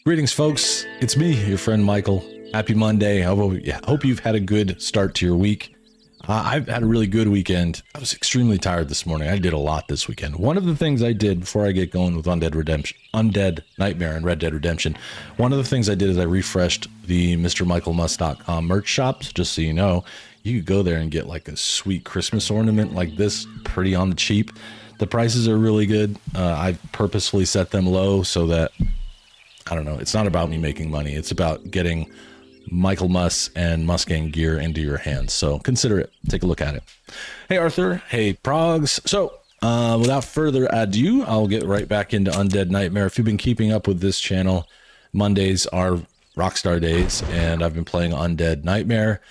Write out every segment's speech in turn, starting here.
Greetings, folks. It's me, your friend Michael. Happy Monday. I hope you've had a good start to your week. I've had a really good weekend. I was extremely tired this morning. I did a lot this weekend. One of the things I did before I get going with Undead Nightmare and Red Dead Redemption, one of the things I did is I refreshed the MrMichaelMust.com merch shops. Just so you know, you could go there and get like a sweet Christmas ornament like this, pretty on the cheap. The prices are really good. I purposefully set them low so that, I don't know, it's not about me making money. It's about getting Michael Muss and Mustang gear into your hands. So consider it. Take a look at it. Hey, Arthur. Hey, Progs. So without further ado, I'll get right back into Undead Nightmare. If you've been keeping up with this channel, Mondays are Rockstar days, and I've been playing Undead Nightmare.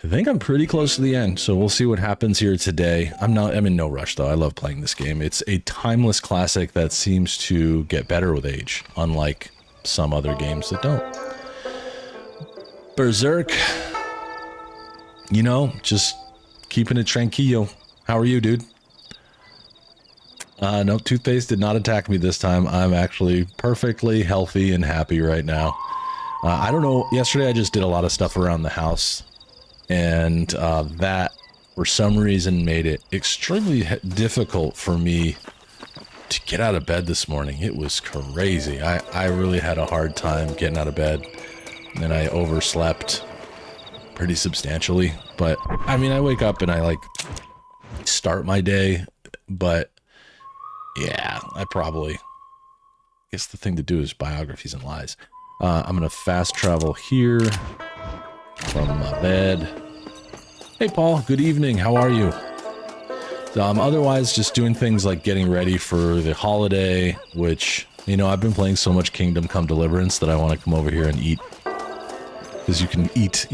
I think I'm pretty close to the end, so we'll see what happens here today. I'm in no rush, though. I love playing this game. It's a timeless classic that seems to get better with age, unlike some other games that don't. Berserk, you know, just keeping it tranquilo. How are you, dude? No, toothpaste did not attack me this time. I'm actually perfectly healthy and happy right now. I don't know, yesterday I just did a lot of stuff around the house, and that, for some reason, made it extremely difficult for me to get out of bed this morning. It was crazy. I really had a hard time getting out of bed, and I overslept pretty substantially. But I mean, I wake up and I like start my day, but yeah, I guess the thing to do is biographies and lies. I'm gonna fast travel here from my bed. Hey Paul, good evening, how are you? Otherwise, just doing things like getting ready for the holiday, which, you know, I've been playing so much Kingdom Come Deliverance that I want to come over here and eat. Because you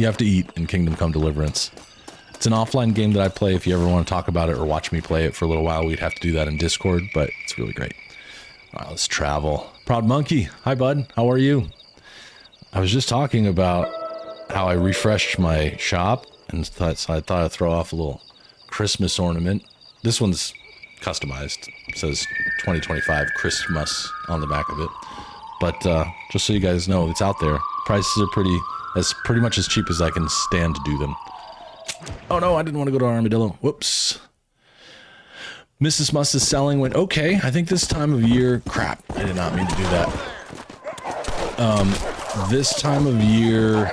have to eat in Kingdom Come Deliverance. It's an offline game that I play. If you ever want to talk about it or watch me play it for a little while, we'd have to do that in Discord, but it's really great. All right, let's travel. Proud Monkey, hi bud, how are you? I was just talking about how I refreshed my shop, and so I thought I'd throw off a little Christmas ornament. This one's customized. It says 2025 Christmas on the back of it. But just so you guys know, it's out there. Prices are pretty much as cheap as I can stand to do them. Oh no, I didn't want to go to Armadillo. Whoops. Mrs. Muss is selling went, okay, I think this time of year, crap, I did not mean to do that. This time of year,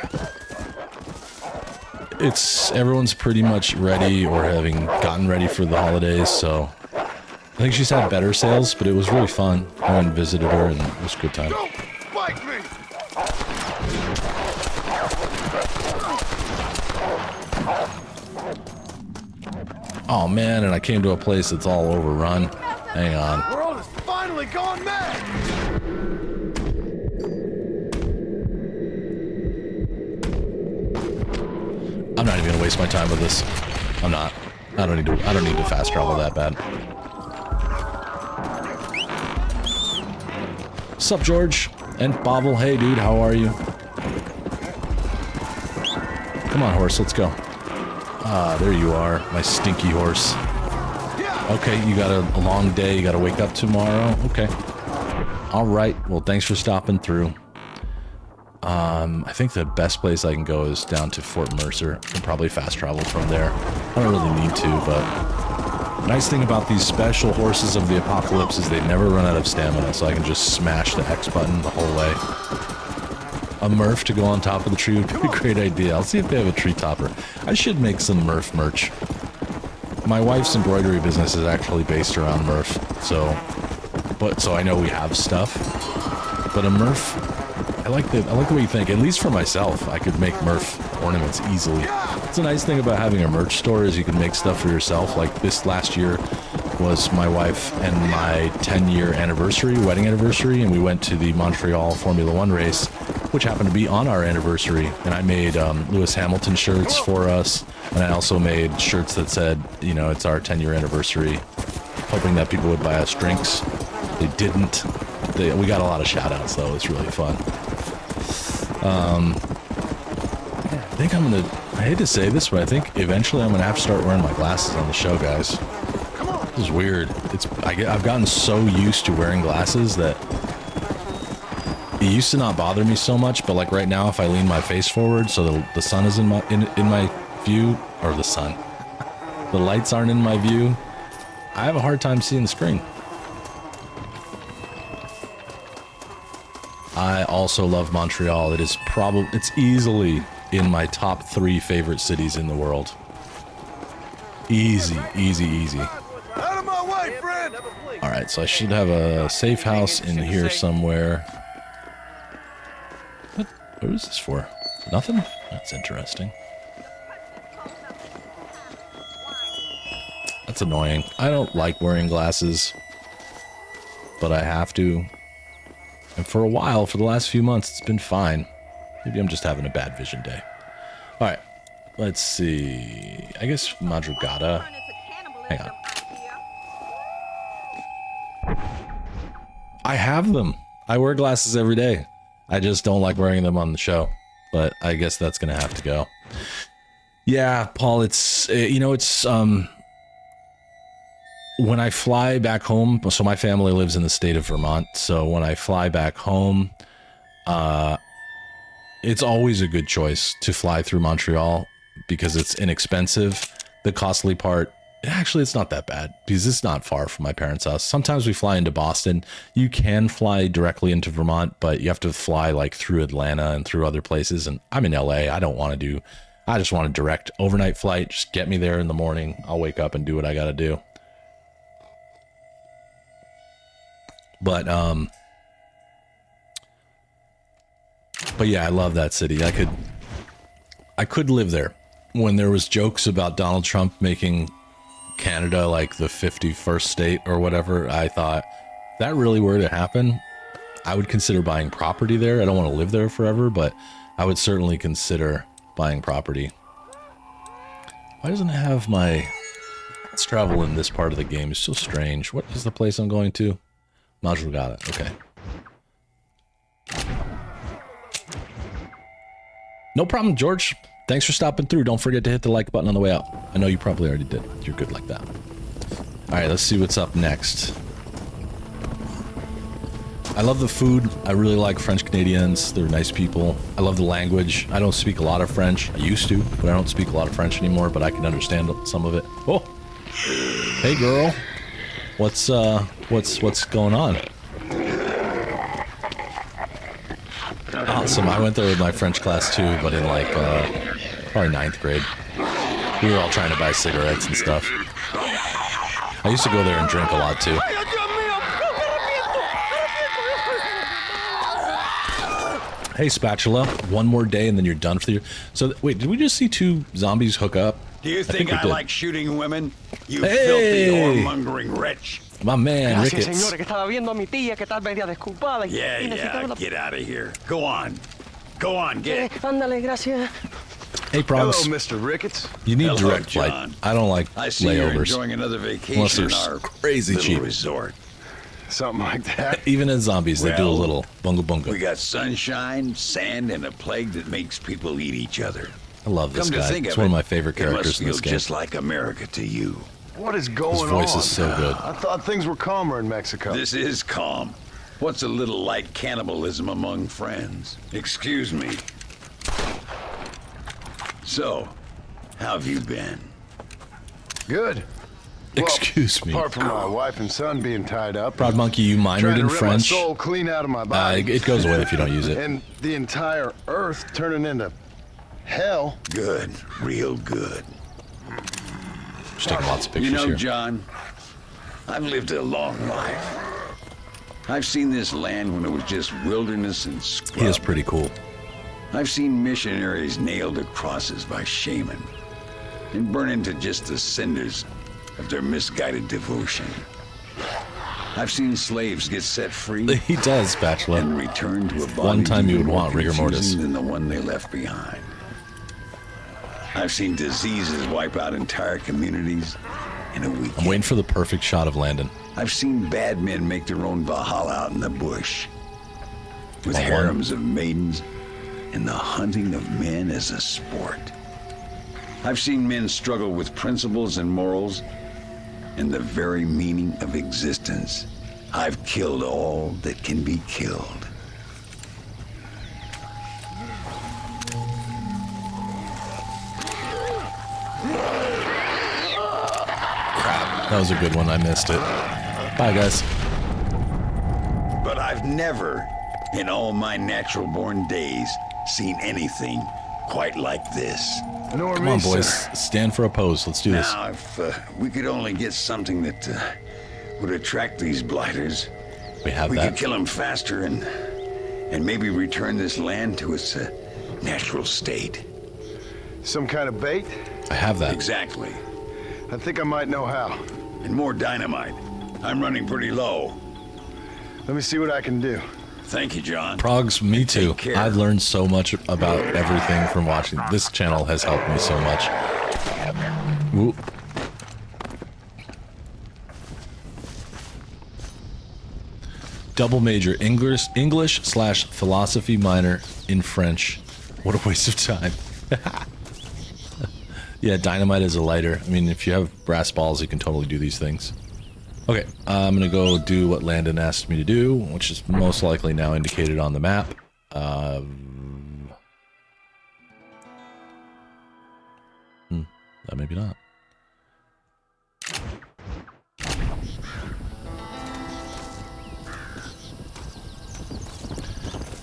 everyone's pretty much ready or having gotten ready for the holidays, so I think she's had better sales, but it was really fun. I went and visited her, and it was a good time. Don't bite me! Oh man, and I came to a place that's all overrun. Hang on. The world has finally gone mad! I'm not even gonna waste my time with this. I'm not. I don't need to fast travel that bad. Sup, George? And Bovel, hey dude, how are you? Come on, horse, let's go. Ah, there you are, my stinky horse. Okay, you got a long day, you gotta wake up tomorrow. Okay. Alright, well thanks for stopping through. I think the best place I can go is down to Fort Mercer. I can probably fast travel from there. I don't really need to, but nice thing about these special horses of the apocalypse is they never run out of stamina, so I can just smash the X button the whole way. A Murph to go on top of the tree would be a great idea. I'll see if they have a tree topper. I should make some Murph merch. My wife's embroidery business is actually based around Murph, so I know we have stuff. But a Murph, I like the way you think. At least for myself, I could make Murph ornaments easily. It's a nice thing about having a merch store is you can make stuff for yourself. Like this last year was my wife and my 10-year anniversary, wedding anniversary, and we went to the Montreal Formula One race, which happened to be on our anniversary. And I made Lewis Hamilton shirts for us, and I also made shirts that said, you know, it's our 10-year anniversary, hoping that people would buy us drinks. They didn't. We got a lot of shout-outs, though. It's really fun. I think I'm gonna, I hate to say this, but I think eventually I'm gonna have to start wearing my glasses on the show, guys. This is weird. I've gotten so used to wearing glasses that It used to not bother me so much, but like right now, if I lean my face forward so the sun is in my view, or the sun, the lights aren't in my view, I have a hard time seeing the screen. I also love Montreal. It's easily in my top 3 favorite cities in the world. Easy, easy, easy. Out of my way, friend! All right, so I should have a safe house in here somewhere. What is this for? Nothing? That's interesting. That's annoying. I don't like wearing glasses, but I have to. And for a while, for the last few months, it's been fine. Maybe I'm just having a bad vision day. All right, let's see. I guess Madrugada. Hang on. I have them. I wear glasses every day. I just don't like wearing them on the show. But I guess that's going to have to go. Yeah, Paul, it's, when I fly back home, so my family lives in the state of Vermont, so when I fly back home, it's always a good choice to fly through Montreal because it's inexpensive. The costly part, actually, it's not that bad because it's not far from my parents' house. Sometimes we fly into Boston. You can fly directly into Vermont, but you have to fly like through Atlanta and through other places. And I'm in LA. I just want a direct overnight flight. Just get me there in the morning. I'll wake up and do what I got to do. But yeah, I love that city. I could live there. When there was jokes about Donald Trump making Canada like the 51st state or whatever, I thought if that really were to happen, I would consider buying property there. I don't want to live there forever, but I would certainly consider buying property. Why doesn't it have my... Let's travel in this part of the game. It's so strange. What is the place I'm going to? Madrugada. Okay. No problem, George. Thanks for stopping through. Don't forget to hit the like button on the way out. I know you probably already did. You're good like that. All right, let's see what's up next. I love the food. I really like French Canadians. They're nice people. I love the language. I don't speak a lot of French. I used to, but I don't speak a lot of French anymore, but I can understand some of it. Oh, hey girl. What's going on? Awesome. I went there with my French class too, but in like probably 9th grade. We were all trying to buy cigarettes and stuff. I used to go there and drink a lot too. Hey, Spatula. One more day and then you're done for the year. So, wait, did we just see 2 zombies hook up? Do you think I like shooting women? You Hey! filthy whoremongering wretch. My man, Gracias, Ricketts. señores, que estaba viendo a mi tía que tal vez venía desculpada Yeah, get out of here. Go on. Go on, get. Ándale, gracias. Hey, Hello, Progs. Mr. Ricketts. You need Hello, direct John. flight. I don't like I see you're layovers. enjoying another vacation Unless they're in our crazy little cheap. resort. Something like that. Even as zombies, they do a Well, little bunga bunga. We got sunshine, sand, and a plague that makes people eat each other. I love this Come guy. to think It's of one of it, my favorite it must characters in feel this game. just like America to you. What is going on? His voice is so good. I thought things were calmer in Mexico. This is calm. What's a little light cannibalism among friends? Excuse me. So, how have you been? Good. Well, Excuse me. Apart from my wife and son being tied up. Proud Monkey, you minored trying to in rip French. my soul clean out of my body. It goes away if you don't use it. And the entire earth turning into hell. Good, real good. Just taking lots of pictures You know, here. John, I've lived a long life. I've seen this land when it was just wilderness and scrub. He is pretty cool. I've seen missionaries nailed to crosses by shaman and burn into just the cinders of their misguided devotion. I've seen slaves get set free He does, and Bachelor. return to a bondage One time you would more want rigor mortis. confusing than the one they left behind. I've seen diseases wipe out entire communities in a weekend. I'm waiting for the perfect shot of Landon. I've seen bad men make their own Valhalla out in the bush, with Come on. harems of maidens and the hunting of men as a sport. I've seen men struggle with principles and morals and the very meaning of existence. I've killed all that can be killed. That was a good one. I missed it. Bye, guys. But I've never, in all my natural-born days, seen anything quite like this. Nor Come me, on, boys. sir. Stand for a pose. Let's do this. Now, if we could only get something that would attract these blighters, We have we that. could kill them faster and maybe return this land to its natural state. Some kind of bait? I have that. Exactly. I think I might know how. And more dynamite. I'm running pretty low. Let me see what I can do. Thank you, John. Progs, me too. Take care. I've learned so much about everything from watching. This channel has helped me so much. Ooh. Double major, English/philosophy minor in French. What a waste of time. Yeah, dynamite is a lighter. I mean, if you have brass balls, you can totally do these things. Okay, I'm gonna go do what Landon asked me to do, which is most likely now indicated on the map. Maybe not.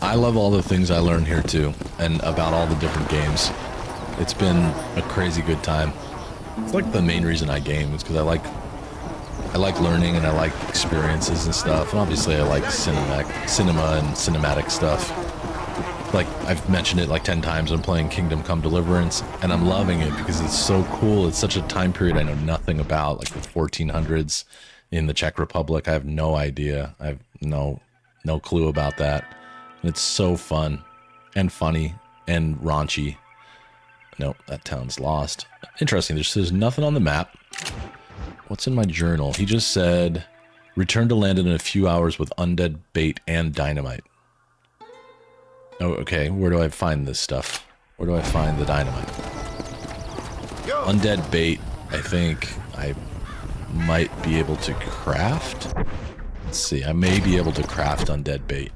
I love all the things I learned here too, and about all the different games. It's been a crazy good time. It's like the main reason I game is because I like learning and I like experiences and stuff. And obviously I like cinema and cinematic stuff. Like I've mentioned it like 10 times. I'm playing Kingdom Come Deliverance and I'm loving it because it's so cool. It's such a time period I know nothing about, like the 1400s in the Czech Republic. I have no idea. I have no clue about that. And it's so fun and funny and raunchy. Nope, that town's lost. Interesting, there's nothing on the map. What's in my journal? He just said, return to Landon in a few hours with undead bait and dynamite. Oh, okay, where do I find this stuff? Where do I find the dynamite? Go. Undead bait, I think I might be able to craft. Let's see, I may be able to craft undead bait.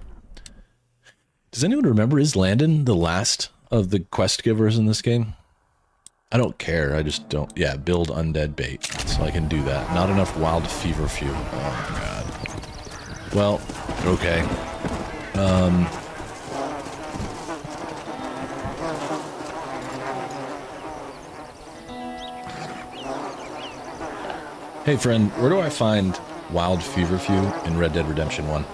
Does anyone remember, is Landon the last of the quest givers in this game? I don't care, I just don't. Yeah, build undead bait, so I can do that. Not enough wild fever fuel. Oh my god. Well, okay. Hey friend, where do I find wild feverfew in Red Dead Redemption 1? In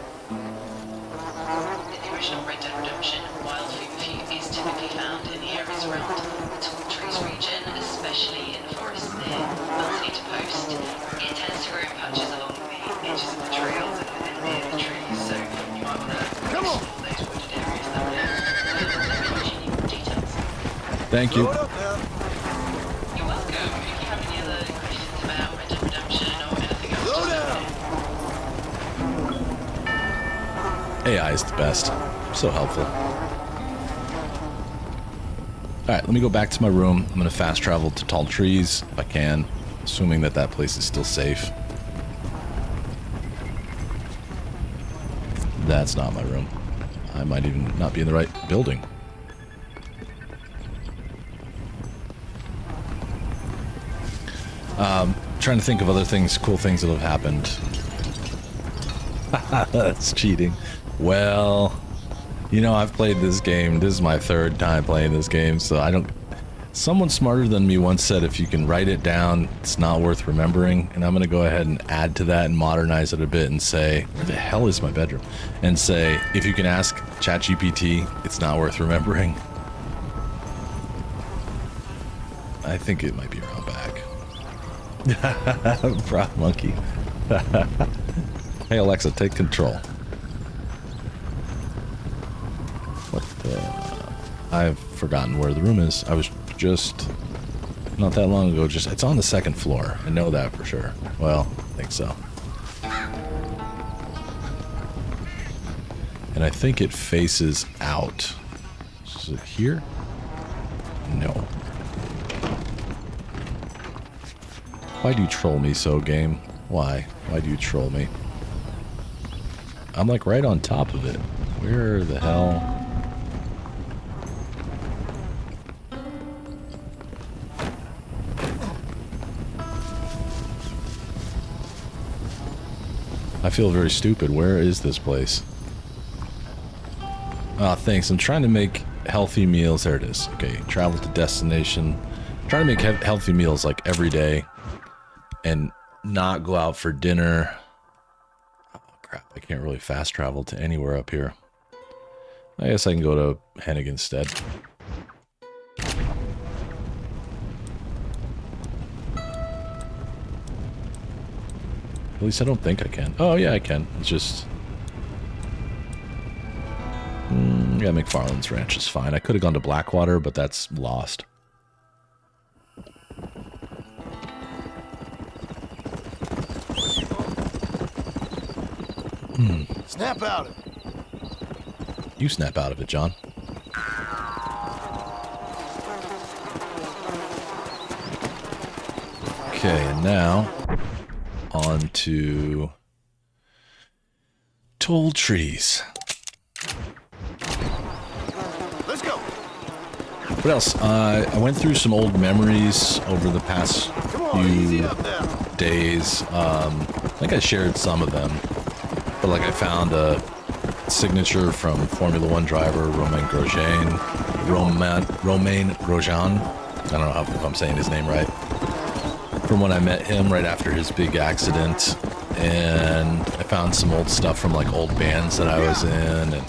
the original Red Dead Redemption, wild feverfew is typically found in the areas around the tall trees region, especially in forests near balcony to post. It tends to grow in patches along the edges of the trails and within the trees, so you might want to explore those wooded areas that way. Let me know if you need more details. Thank you. You're welcome. If you have any other questions about Red Dead Redemption or anything else, just let me know. AI is the best. So helpful. Alright, let me go back to my room. I'm going to fast travel to Tall Trees, if I can, assuming that that place is still safe. That's not my room. I might even not be in the right building. Trying to think of other things, cool things that have happened. That's cheating. Well, you know, I've played this game. This is my third time playing this game, so I don't... Someone smarter than me once said if you can write it down, it's not worth remembering. And I'm going to go ahead and add to that and modernize it a bit and say, where the hell is my bedroom? And say, if you can ask ChatGPT, it's not worth remembering. I think it might be around back. Prop monkey. Hey Alexa, take control. What the... I've forgotten where the room is. I was just... Not that long ago, just... It's on the second floor. I know that for sure. Well, I think so. And I think it faces out. Is it here? No. Why do you troll me so, game? Why? Why do you troll me? I'm like right on top of it. Where the hell? I feel very stupid. Where is this place? Ah, thanks. I'm trying to make healthy meals. There it is. Okay, travel to destination. Trying to make healthy meals like every day and not go out for dinner. Oh, crap. I can't really fast travel to anywhere up here. I guess I can go to Hennig instead. At least I don't think I can. Oh, yeah, I can. It's just... yeah, McFarland's Ranch is fine. I could have gone to Blackwater, but that's lost. Snap out of it. You snap out of it, John. Okay, and now on to Tall Trees. Let's go. What else? I went through some old memories over the past Come on, easy few up now. days. I think I shared some of them, but like I found a signature from Formula One driver Romain Grosjean. I don't know if I'm saying his name right. From when I met him right after his big accident, and I found some old stuff from like old bands that I was in, and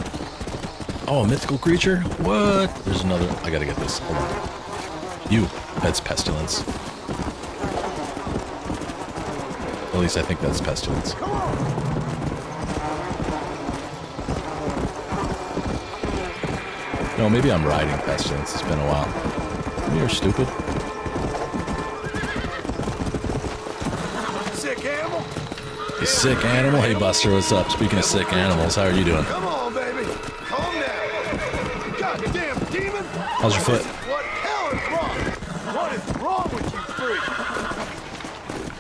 oh, a mythical creature? What? There's another. I gotta get this. Hold on. You. That's Pestilence. At least I think that's Pestilence. No, maybe I'm riding Pestilence. It's been a while. You're stupid. Sick animal. You sick animal? Hey, Buster, what's up? Speaking of sick animals, how are you doing? Come on, baby. Calm down. Goddamn demon. How's your foot? What hell is wrong? What is wrong with you, freak?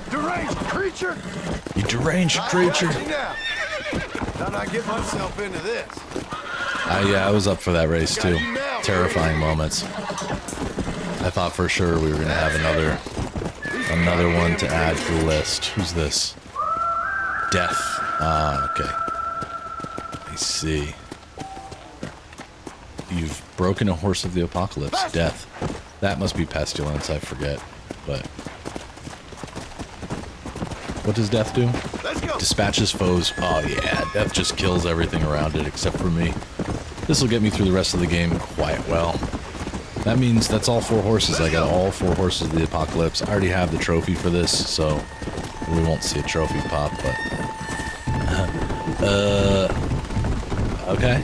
Deranged creature. You deranged creature. I got you now. Thought I'd get myself into this. Yeah, I was up for that race too. Terrifying moments. I thought for sure we were gonna have another one to add to the list. Who's this? Death. Ah, okay. I see. You've broken a horse of the apocalypse. Death. That must be Pestilence, I forget. But what does Death do? Let's go. Dispatches foes. Oh yeah, Death just kills everything around it except for me. This will get me through the rest of the game quite well. That means that's all 4 horses. I got all 4 horses of the apocalypse. I already have the trophy for this, so we won't see a trophy pop, but okay.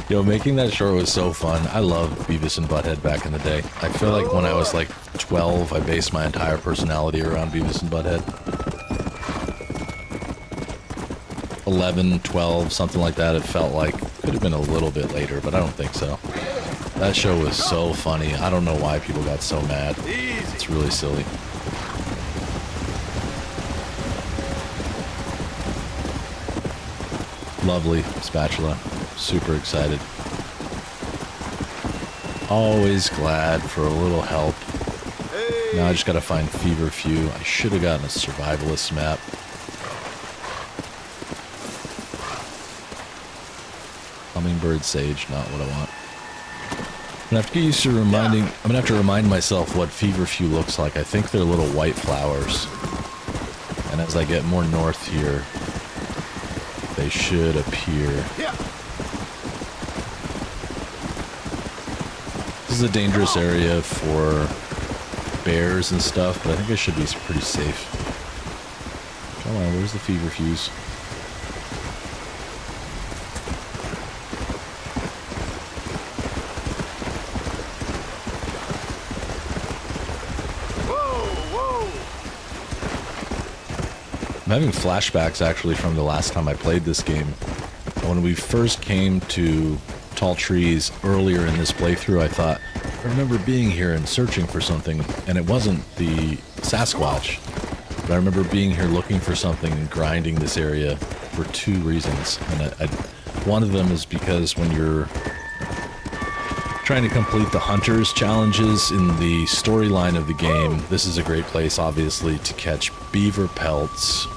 Yo, making that short was so fun. I loved Beavis and Butthead back in the day. I feel like when I was like 12, I based my entire personality around Beavis and Butthead. 11, 12, something like that. It felt like could have been a little bit later, but I don't think so. That show was so funny. I don't know why people got so mad. It's really silly. Lovely spatula. Super excited. Always glad for a little help. Now I just gotta find Feverfew. I should have gotten a survivalist map. Hummingbird Sage, not what I want. I'm gonna have to get used to reminding. I'm gonna have to remind myself what Feverfew looks like. I think they're little white flowers, and as I get more north here, they should appear. This is a dangerous area for bears and stuff, but I think I should be pretty safe. Come on, where's the Feverfews? I'm having flashbacks actually from the last time I played this game. When we first came to Tall Trees earlier in this playthrough, I thought, I remember being here and searching for something, and it wasn't the Sasquatch. But I remember being here looking for something and grinding this area for 2 reasons. And one of them is because when you're trying to complete the Hunters challenges in the storyline of the game, this is a great place, obviously, to catch beaver pelts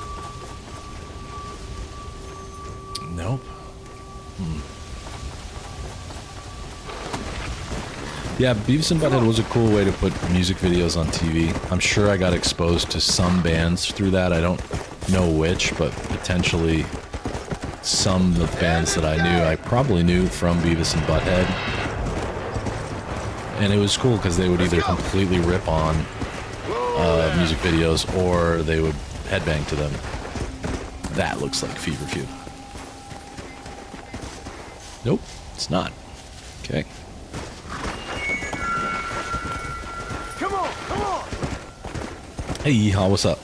Yeah, Beavis and Butthead was a cool way to put music videos on TV. I'm sure I got exposed to some bands through that. I don't know which, but potentially some of the bands that I knew, I probably knew from Beavis and Butthead. And it was cool because they would either completely rip on music videos or they would headbang to them. That looks like Feverfew. Nope, it's not. Okay. Come on, come on. Hey, Yeehaw, what's up?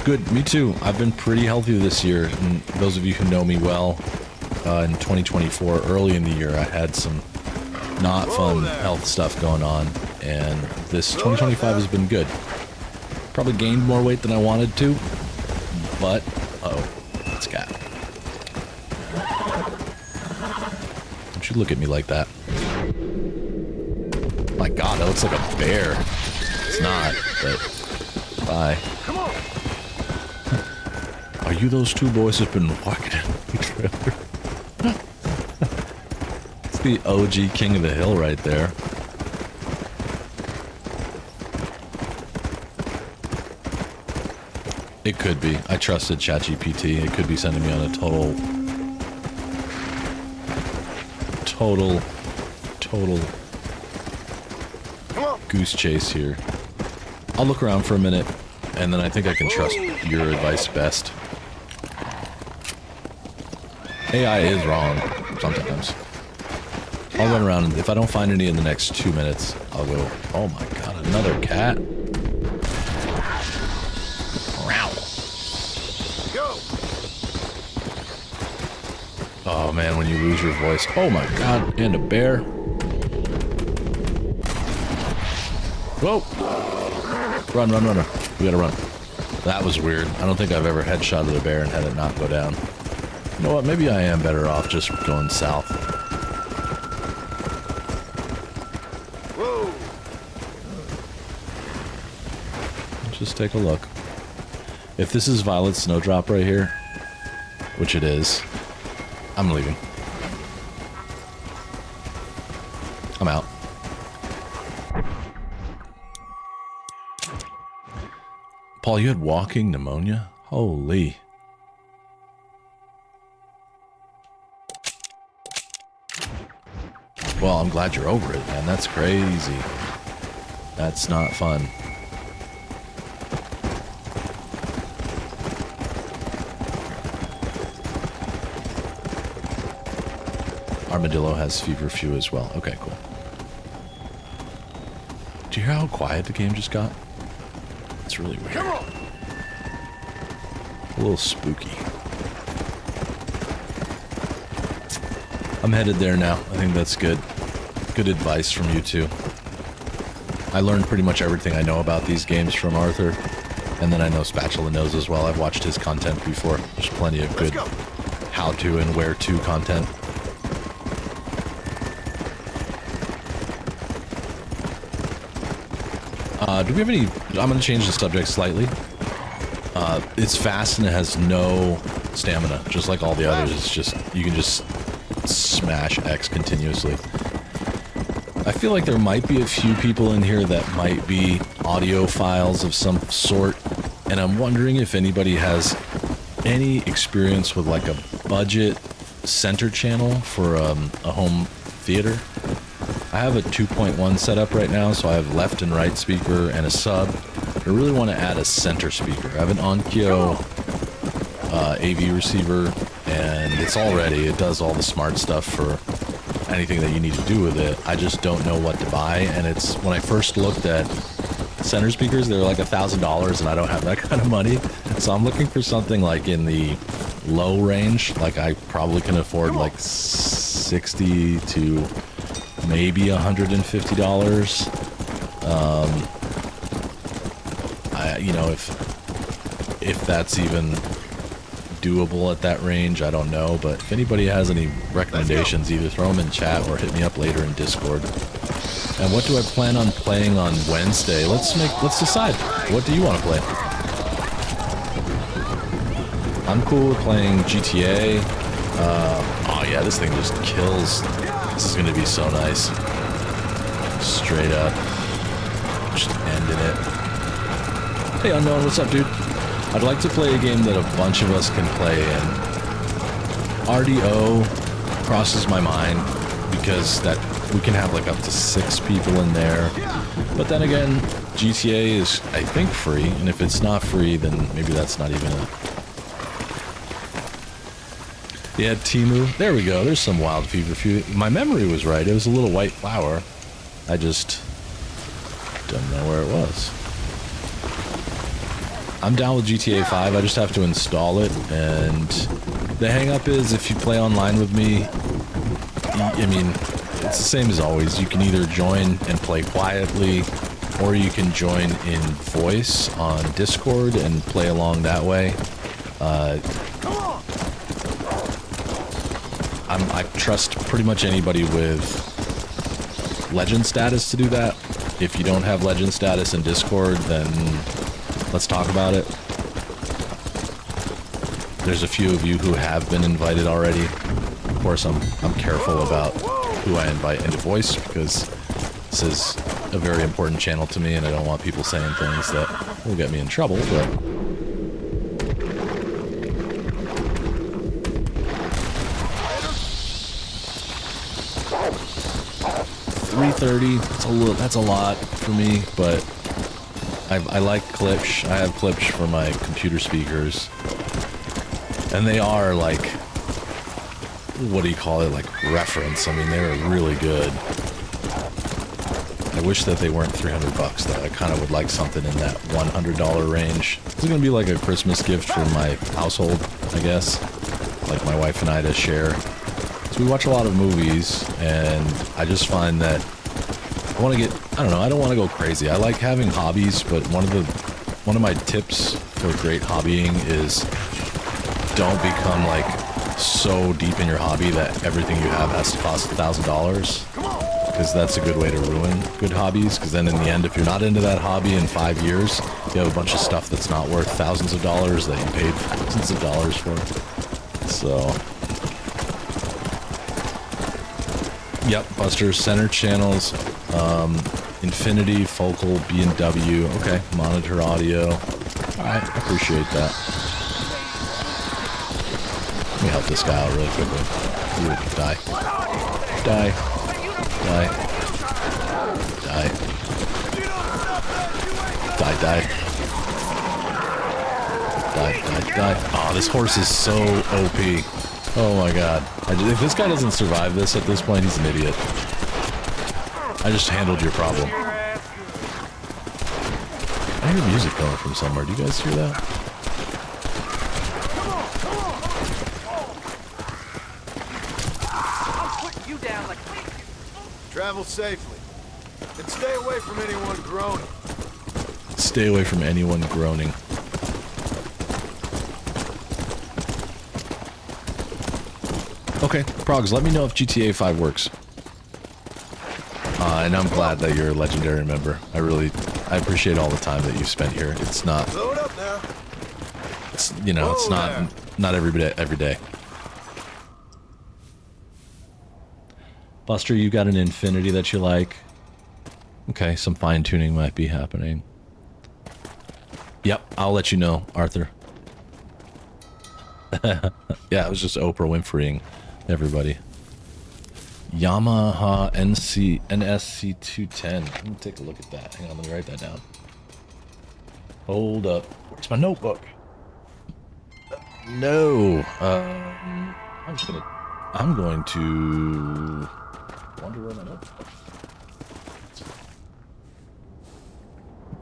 Good, me too. I've been pretty healthy this year, and those of you who know me well, in 2024, early in the year, I had some not fun health stuff going on, and this 2025 has been good. Probably gained more weight than I wanted to, but, uh-oh, it's cat. Don't you look at me like that. My god, that looks like a bear. It's not, but bye. Come on. Are you those two boys who've been walking in the trailer? It's the OG King of the Hill right there. It could be. I trusted ChatGPT. It could be sending me on a total goose chase here. I'll look around for a minute, and then I think I can trust your advice best. AI is wrong sometimes. I'll run around, and if I don't find any in the next 2 minutes, I'll go, oh my god, another cat? Go. Oh man, when you lose your voice. Oh my god, and a bear. Whoa! Run, run, run, run. We gotta run. That was weird. I don't think I've ever headshotted a bear and had it not go down. You know what? Maybe I am better off just going south. Whoa. Just take a look. If this is Violet Snowdrop right here, which it is, I'm leaving. I'm out. Paul, you had walking pneumonia? Holy. Well, I'm glad you're over it, man. That's crazy. That's not fun. Armadillo has feverfew as well. Okay, cool. Do you hear how quiet the game just got? It's really weird. Come on. A little spooky. I'm headed there now. I think that's good. Good advice from you two. I learned pretty much everything I know about these games from Arthur. And then I know Spatula knows as well. I've watched his content before. There's plenty of good how-to and where-to content. Do we have any... I'm going to change the subject slightly. It's fast and it has no stamina, just like all the others. It's just... You can just smash X continuously. I feel like there might be a few people in here that might be audiophiles of some sort, and I'm wondering if anybody has any experience with like a budget center channel for a home theater. I have a 2.1 set up right now, so I have left and right speaker and a sub. I really want to add a center speaker. I have an Onkyo AV receiver, and it's all ready. It does all the smart stuff for anything that you need to do with it. I just don't know what to buy, and it's when I first looked at center speakers, they were like $1,000, and I don't have that kind of money. So I'm looking for something like in the low range. Like I probably can afford like $60 to maybe $150. You know, if that's even doable at that range, I don't know. But if anybody has any recommendations, either throw them in chat or hit me up later in Discord. And what do I plan on playing on Wednesday? Let's decide. What do you want to play? I'm cool with playing GTA. Oh yeah, this thing just kills. This is gonna be so nice. Straight up. Just ending it. Hey Unknown, what's up, dude? I'd like to play a game that a bunch of us can play in. RDO crosses my mind because that we can have like up to 6 people in there. But then again, GTA is, I think, free, and if it's not free, then maybe that's not even a... Yeah, Timu. There we go. There's some wild fever. My memory was right. It was a little white flower. I just don't know where it was. I'm down with GTA 5. I just have to install it, and the hang-up is if you play online with me, I mean, it's the same as always. You can either join and play quietly, or you can join in voice on Discord and play along that way. I trust pretty much anybody with legend status to do that. If you don't have legend status in Discord, then let's talk about it. There's a few of you who have been invited already. Of course, I'm careful about who I invite into voice because this is a very important channel to me, and I don't want people saying things that will get me in trouble. But 330. That's a lot for me, but I like Klipsch. I have Klipsch for my computer speakers, and they are like, what do you call it, like reference. I mean, they're really good. I wish that they weren't $300 though. I kind of would like something in that $100 range. This is gonna be like a Christmas gift for my household, I guess, like my wife and I to share. So we watch a lot of movies, and I just find that I want to get, I don't know, I don't want to go crazy. I like having hobbies, but one of my tips for great hobbying is don't become like so deep in your hobby that everything you have has to cost $1,000, because that's a good way to ruin good hobbies. Because then in the end, if you're not into that hobby in 5 years, you have a bunch of stuff that's not worth thousands of dollars that you paid thousands of dollars for. So, yep, Buster, center channels, infinity, focal, B&W, okay, monitor audio. Alright, appreciate that. Let me help this guy out really quickly. You die. Die. Die. Die. Die, die. Die, die, die. Oh, this horse is so OP. Oh my god. If this guy doesn't survive this at this point, he's an idiot. I just handled your problem. I hear music coming from somewhere. Do you guys hear that? Travel safely. And stay away from anyone groaning. Stay away from anyone groaning. Okay, Progs, let me know if GTA 5 works. And I'm glad that you're a legendary member. I appreciate all the time that you've spent here. It's not, Load up now. it's, you know, it's not every day. Buster, you got an Infinity that you like. Okay, some fine tuning might be happening. Yep, I'll let you know, Arthur. Yeah, it was just Oprah Winfreying everybody. Yamaha NSC210. Let me take a look at that. Hang on, let me write that down. Hold up. Where's my notebook? No. I'm going to wonder where my notebook.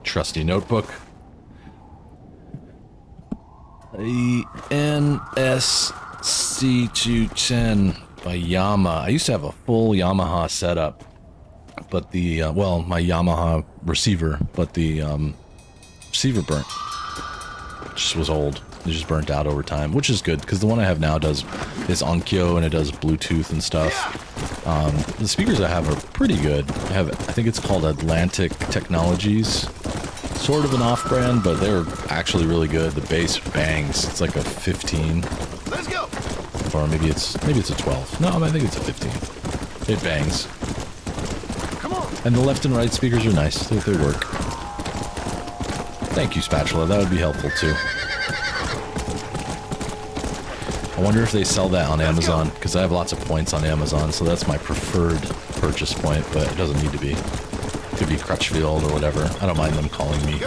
Trusty notebook. The NSC210 by Yamaha. I used to have a full Yamaha setup, but the well, my Yamaha receiver, but the receiver burnt. It just was old. It just burnt out over time, which is good because the one I have now is Onkyo and it does Bluetooth and stuff. The speakers I have are pretty good. I think it's called Atlantic Technologies. sort of an off-brand, but they're actually really good. The base bangs. It's like a 15. Let's go. Or maybe it's a 12. No, I think it's a 15. It bangs. Come on. And the left and right speakers are nice. They work. Thank you, Spatula. That would be helpful too. I wonder if they sell that on Amazon, because I have lots of points on Amazon, so that's my preferred purchase point, but it doesn't need to be. It could be Crutchfield or whatever. I don't mind them calling me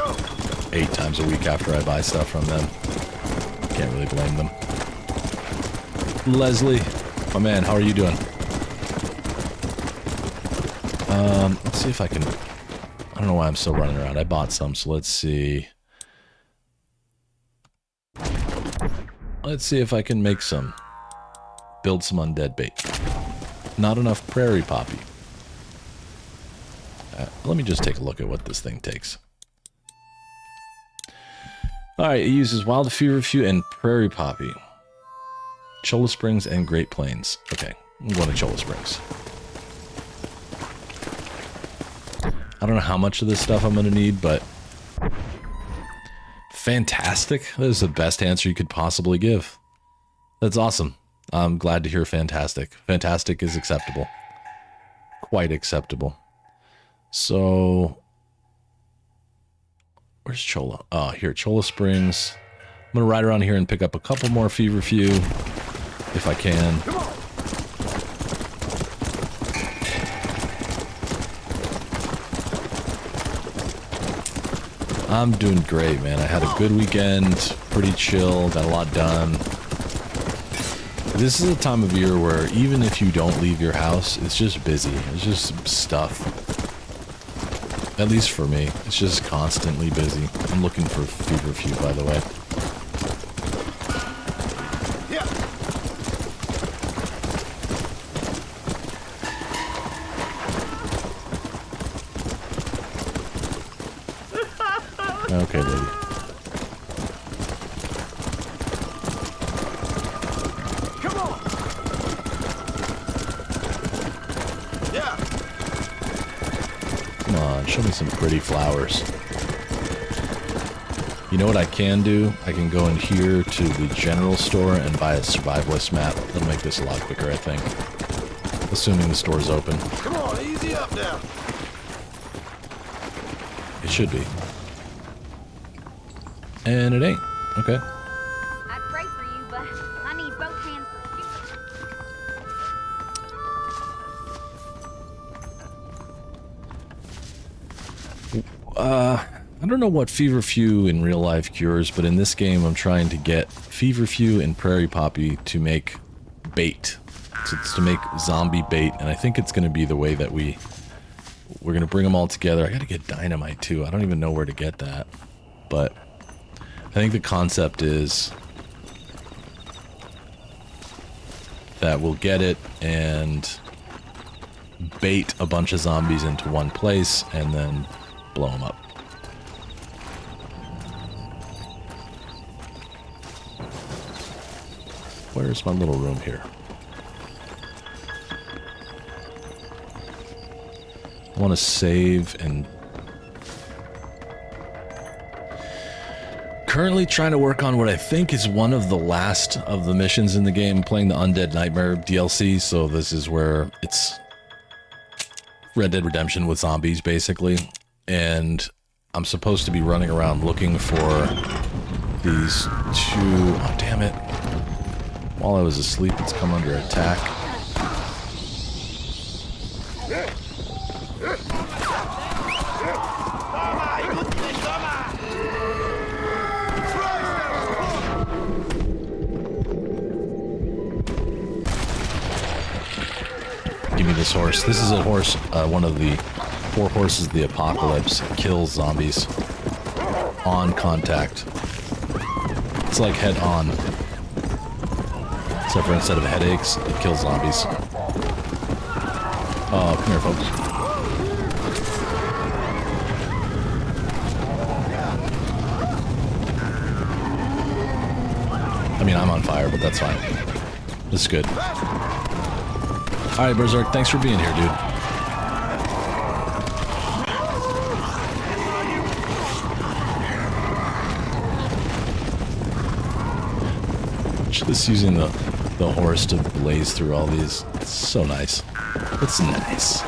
8 times a week after I buy stuff from them. Can't really blame them. Leslie, my man, how are you doing? Let's see if I can... I don't know why I'm still running around. I bought some, so let's see. Let's see if I can make some. Build some undead bait. Not enough prairie poppy. Let me just take a look at what this thing takes. Alright, it uses wild feverfew and prairie poppy. Cholla Springs and Great Plains. Okay, I'm going to Cholla Springs. I don't know how much of this stuff I'm going to need, but... Fantastic. That is the best answer you could possibly give. That's awesome. I'm glad to hear fantastic. Fantastic is acceptable. Quite acceptable. So... Where's Cholla? Oh, here, Cholla Springs. I'm going to ride around here and pick up a couple more feverfew, if I can. I'm doing great, man. I had a good weekend, pretty chill, got a lot done. This is a time of year where even if you don't leave your house, it's just busy. It's just stuff. At least for me. It's just constantly busy. I'm looking for feverfew, by the way. Okay, lady. Come on. Yeah. Come on, show me some pretty flowers. You know what I can do? I can go in here to the general store and buy a survivalist map. That'll make this a lot quicker, I think. Assuming the store's open. Come on, easy up now. It should be. And it ain't. Okay. I'd pray for you, but I need both hands for shooting. I don't know what feverfew in real life cures, but in this game I'm trying to get feverfew and prairie poppy to make bait. So it's to make zombie bait, and I think it's going to be the way that we're going to bring them all together. I got to get dynamite too. I don't even know where to get that, but I think the concept is that we'll get it and bait a bunch of zombies into one place and then blow them up. Where's my little room here? I want to save and... Currently trying to work on what I think is one of the last of the missions in the game, playing the Undead Nightmare DLC, so this is where it's Red Dead Redemption with zombies, basically. And I'm supposed to be running around looking for these two... Oh, damn it. While I was asleep, it's come under attack. Give me this horse. This is a horse, one of the 4 horses of the apocalypse. It kills zombies on contact. It's like head on. Except for instead of headaches, it kills zombies. Oh, come here, folks. I mean, I'm on fire, but that's fine. This is good. Alright, Berserk, thanks for being here, dude. Just using the horse to blaze through all these. It's so nice. It's nice.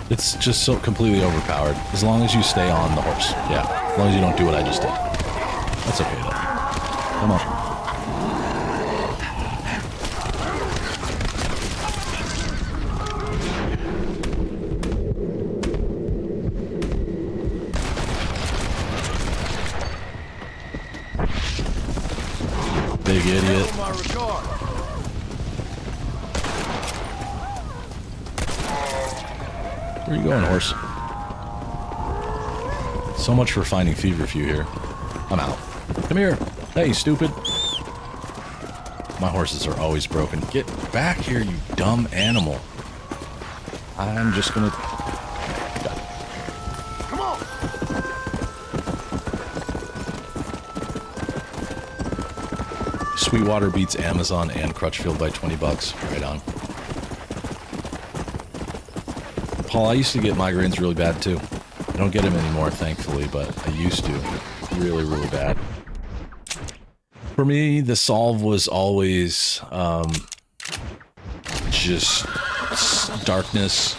It's just so completely overpowered. As long as you stay on the horse. Yeah. As long as you don't do what I just did. That's okay though. Come on. Big idiot. Where are you going, horse? So much for finding feverfew here. I'm out. Come here. Hey, stupid. My horses are always broken. Get back here, you dumb animal. I'm just gonna... Come on. Sweetwater beats Amazon and Crutchfield by 20 bucks. Right on. Paul, I used to get migraines really bad too. I don't get them anymore, thankfully, but I used to. Really, really bad. For me, the solve was always just darkness,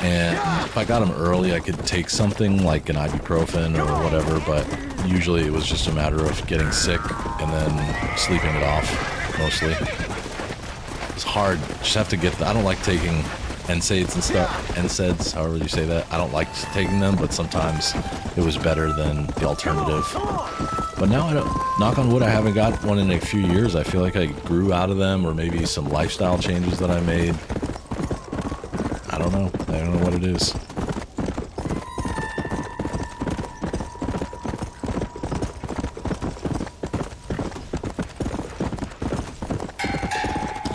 and if I got them early, I could take something like an ibuprofen or whatever, but usually it was just a matter of getting sick and then sleeping it off, mostly. It's hard. Just have to get I don't like taking NSAIDs and stuff. NSAIDs, however you say that. I don't like taking them, but sometimes it was better than the alternative. But now, I don't, knock on wood, I haven't got one in a few years. I feel like I grew out of them, or maybe some lifestyle changes that I made. I don't know. I don't know what it is.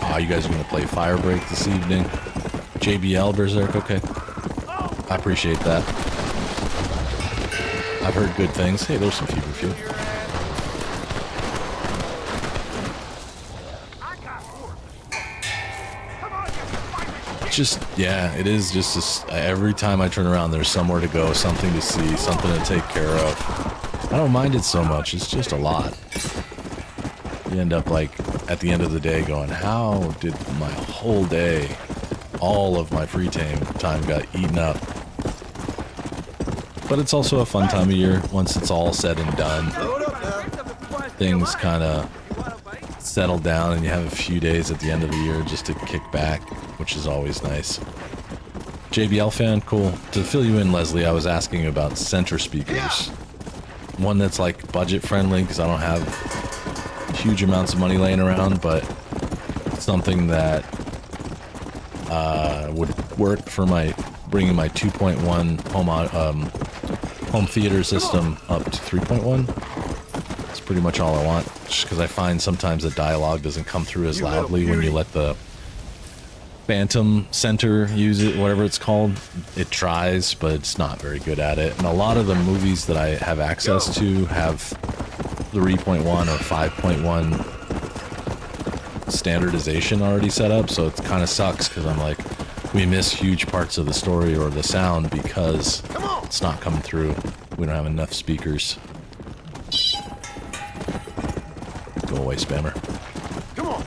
Oh, you guys are going to play Firebreak this evening? JBL Berserk, okay. I appreciate that. I've heard good things. Hey, there's some feverfew. Just, yeah, it is just every time I turn around, there's somewhere to go, something to see, something to take care of. I don't mind it so much. It's just a lot. You end up, like, at the end of the day going, how did my whole day, all of my free time got eaten up? But it's also a fun time of year. Once it's all said and done, things kind of settle down and you have a few days at the end of the year just to kick back, which is always nice. JBL fan, cool. To fill you in, Leslie, I was asking about center speakers. One that's like budget friendly, because I don't have huge amounts of money laying around, but something that would work for my bringing my 2.1 home theater system up to 3.1. That's pretty much all I want, just because I find sometimes the dialogue doesn't come through as loudly when you let the Phantom Center use it, whatever it's called. It tries, but it's not very good at it. And a lot of the movies that I have access to have 3.1 or 5.1 standardization already set up, so it kind of sucks because I'm like, we miss huge parts of the story or the sound because it's not coming through. We don't have enough speakers. Go away, spammer. Come on.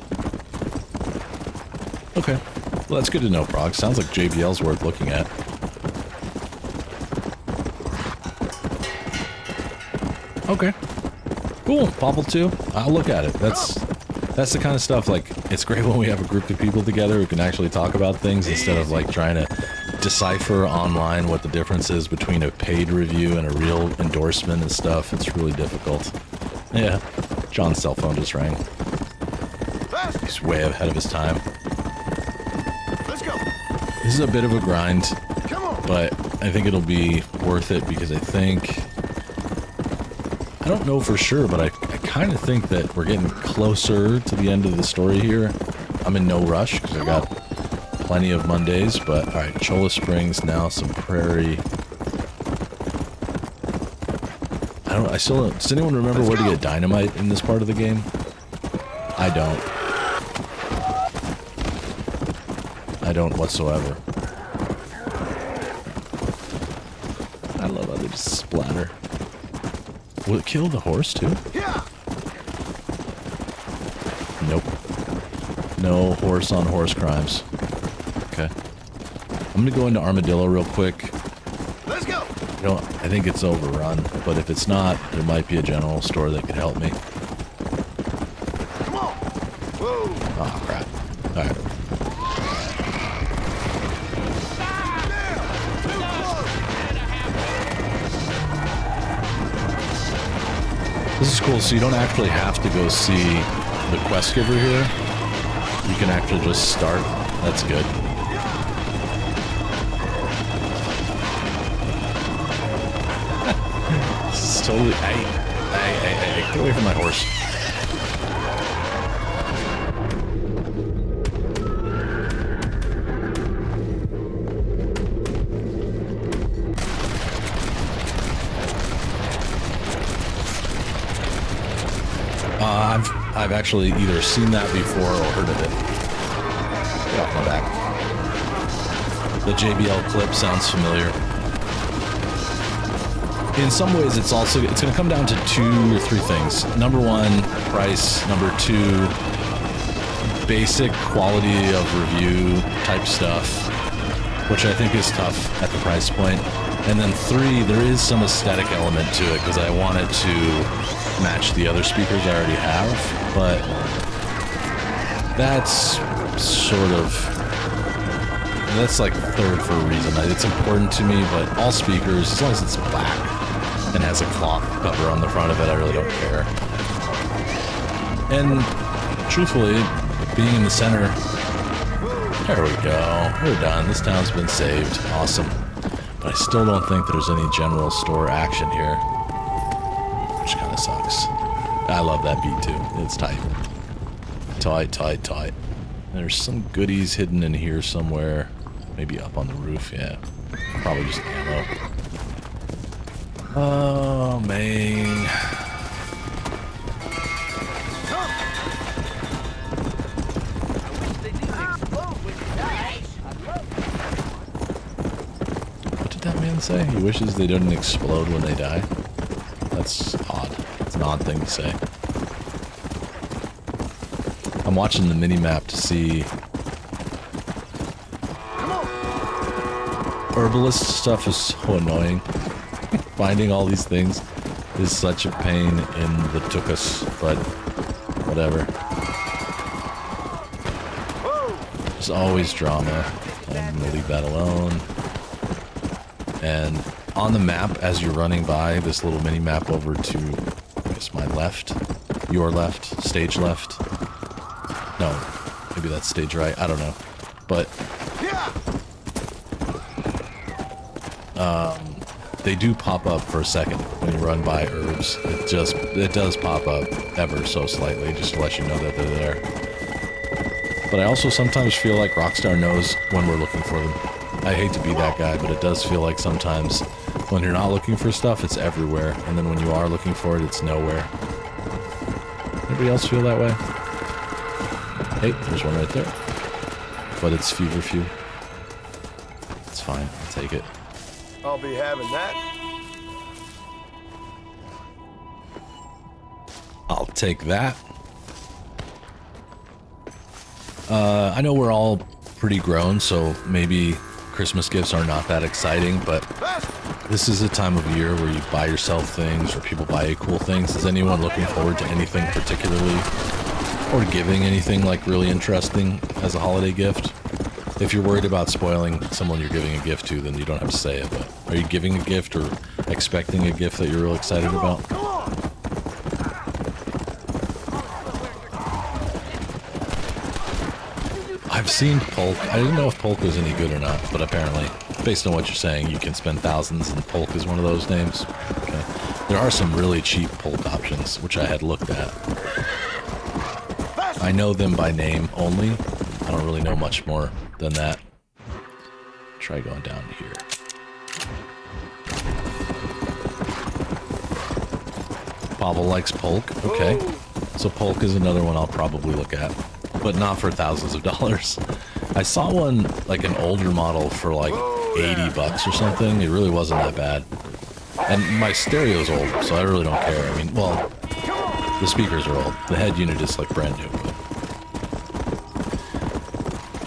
Okay. Well, that's good to know, Prog. Sounds like JBL's worth looking at. Okay. Cool. Popple 2. I'll look at it. That's the kind of stuff, like, it's great when we have a group of people together who can actually talk about things instead of, like, trying to decipher online what the difference is between a paid review and a real endorsement and stuff. It's really difficult. Yeah. John's cell phone just rang. He's way ahead of his time. Let's go. This is a bit of a grind, Come on. but I think it'll be worth it because I don't know for sure, but I kind of think that we're getting closer to the end of the story here. I'm in no rush because I got plenty of Mondays, but alright, Cholla Springs, now some prairie. Does anyone remember where to get dynamite in this part of the game? I don't. I don't whatsoever. I love how they just splatter. Will it kill the horse too? Yeah. Nope. No horse on horse crimes. Okay. I'm gonna go into Armadillo real quick. Let's go. I think it's overrun, but if it's not, there might be a general store that could help me. Come on. Whoa. Oh, crap. Alright. This is cool, so you don't actually have to go see the quest giver here. You can actually just start. That's good. This is totally... Hey, get away from my horse. I've actually either seen that before or heard of it. Get off my back. The JBL clip sounds familiar. In some ways, it's going to come down to 2 or 3 things. Number 1, price. Number 2, basic quality of review type stuff, which I think is tough at the price point. And then 3, there is some aesthetic element to it because I want it to match the other speakers I already have, but that's like third for a reason. It's important to me, but all speakers, as long as it's black and has a cloth cover on the front of it, I really don't care. And truthfully, being in the center, there we go. We're done. This town's been saved. Awesome. But I still don't think there's any general store action here, which kind of sucks. I love that beat too. It's tight. Tight. There's some goodies hidden in here somewhere. Maybe up on the roof, yeah. Probably just ammo. Oh, man. What did that man say? He wishes they didn't explode when they die. That's odd. It's an odd thing to say. I'm watching the mini-map to see... Herbalist stuff is so annoying. Finding all these things is such a pain in the tuchus, but whatever. There's always drama. I'm gonna leave that alone. And on the map, as you're running by, this little mini-map over to, I guess, my left, your left, stage left. No, maybe that's stage right, I don't know. But they do pop up for a second when you run by herbs. It does pop up ever so slightly, just to let you know that they're there. But I also sometimes feel like Rockstar knows when we're looking for them. I hate to be that guy, but it does feel like sometimes when you're not looking for stuff, it's everywhere. And then when you are looking for it, it's nowhere. Anybody else feel that way? Hey, there's one right there. But it's feverfew. It's fine, I'll take it. I'll be having that. I'll take that. I know we're all pretty grown, so maybe Christmas gifts are not that exciting, but this is a time of year where you buy yourself things or people buy you cool things. Is anyone looking forward to anything particularly, or giving anything like really interesting as a holiday gift? If you're worried about spoiling someone you're giving a gift to, then you don't have to say it, but are you giving a gift or expecting a gift that you're real excited about? I've seen Polk. I didn't know if Polk was any good or not, but apparently, based on what you're saying, you can spend thousands, and Polk is one of those names. Okay. There are some really cheap Polk options, which I had looked at. I know them by name only. I don't really know much more than that. Try going down here. Pavel likes Polk. Okay. So Polk is another one I'll probably look at, but not for thousands of dollars. I saw one, like an older model for like 80 bucks or something. It really wasn't that bad. And my stereo's old, so I really don't care. I mean, well, the speakers are old. The head unit is like brand new. But...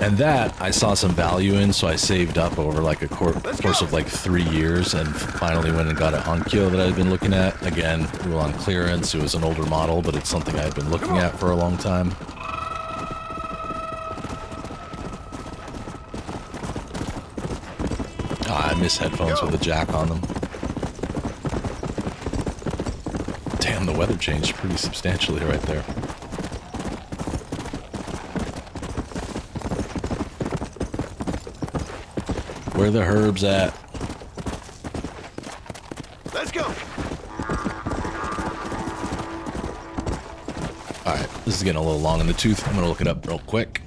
And that I saw some value in, so I saved up over like a course of like 3 years and finally went and got an Onkyo that I had been looking at. Again, we were on clearance. It was an older model, but it's something I had been looking at for a long time. I miss headphones with a jack on them. Damn, the weather changed pretty substantially right there. Where the herbs at? Let's go. Alright, this is getting a little long in the tooth. I'm gonna look it up real quick.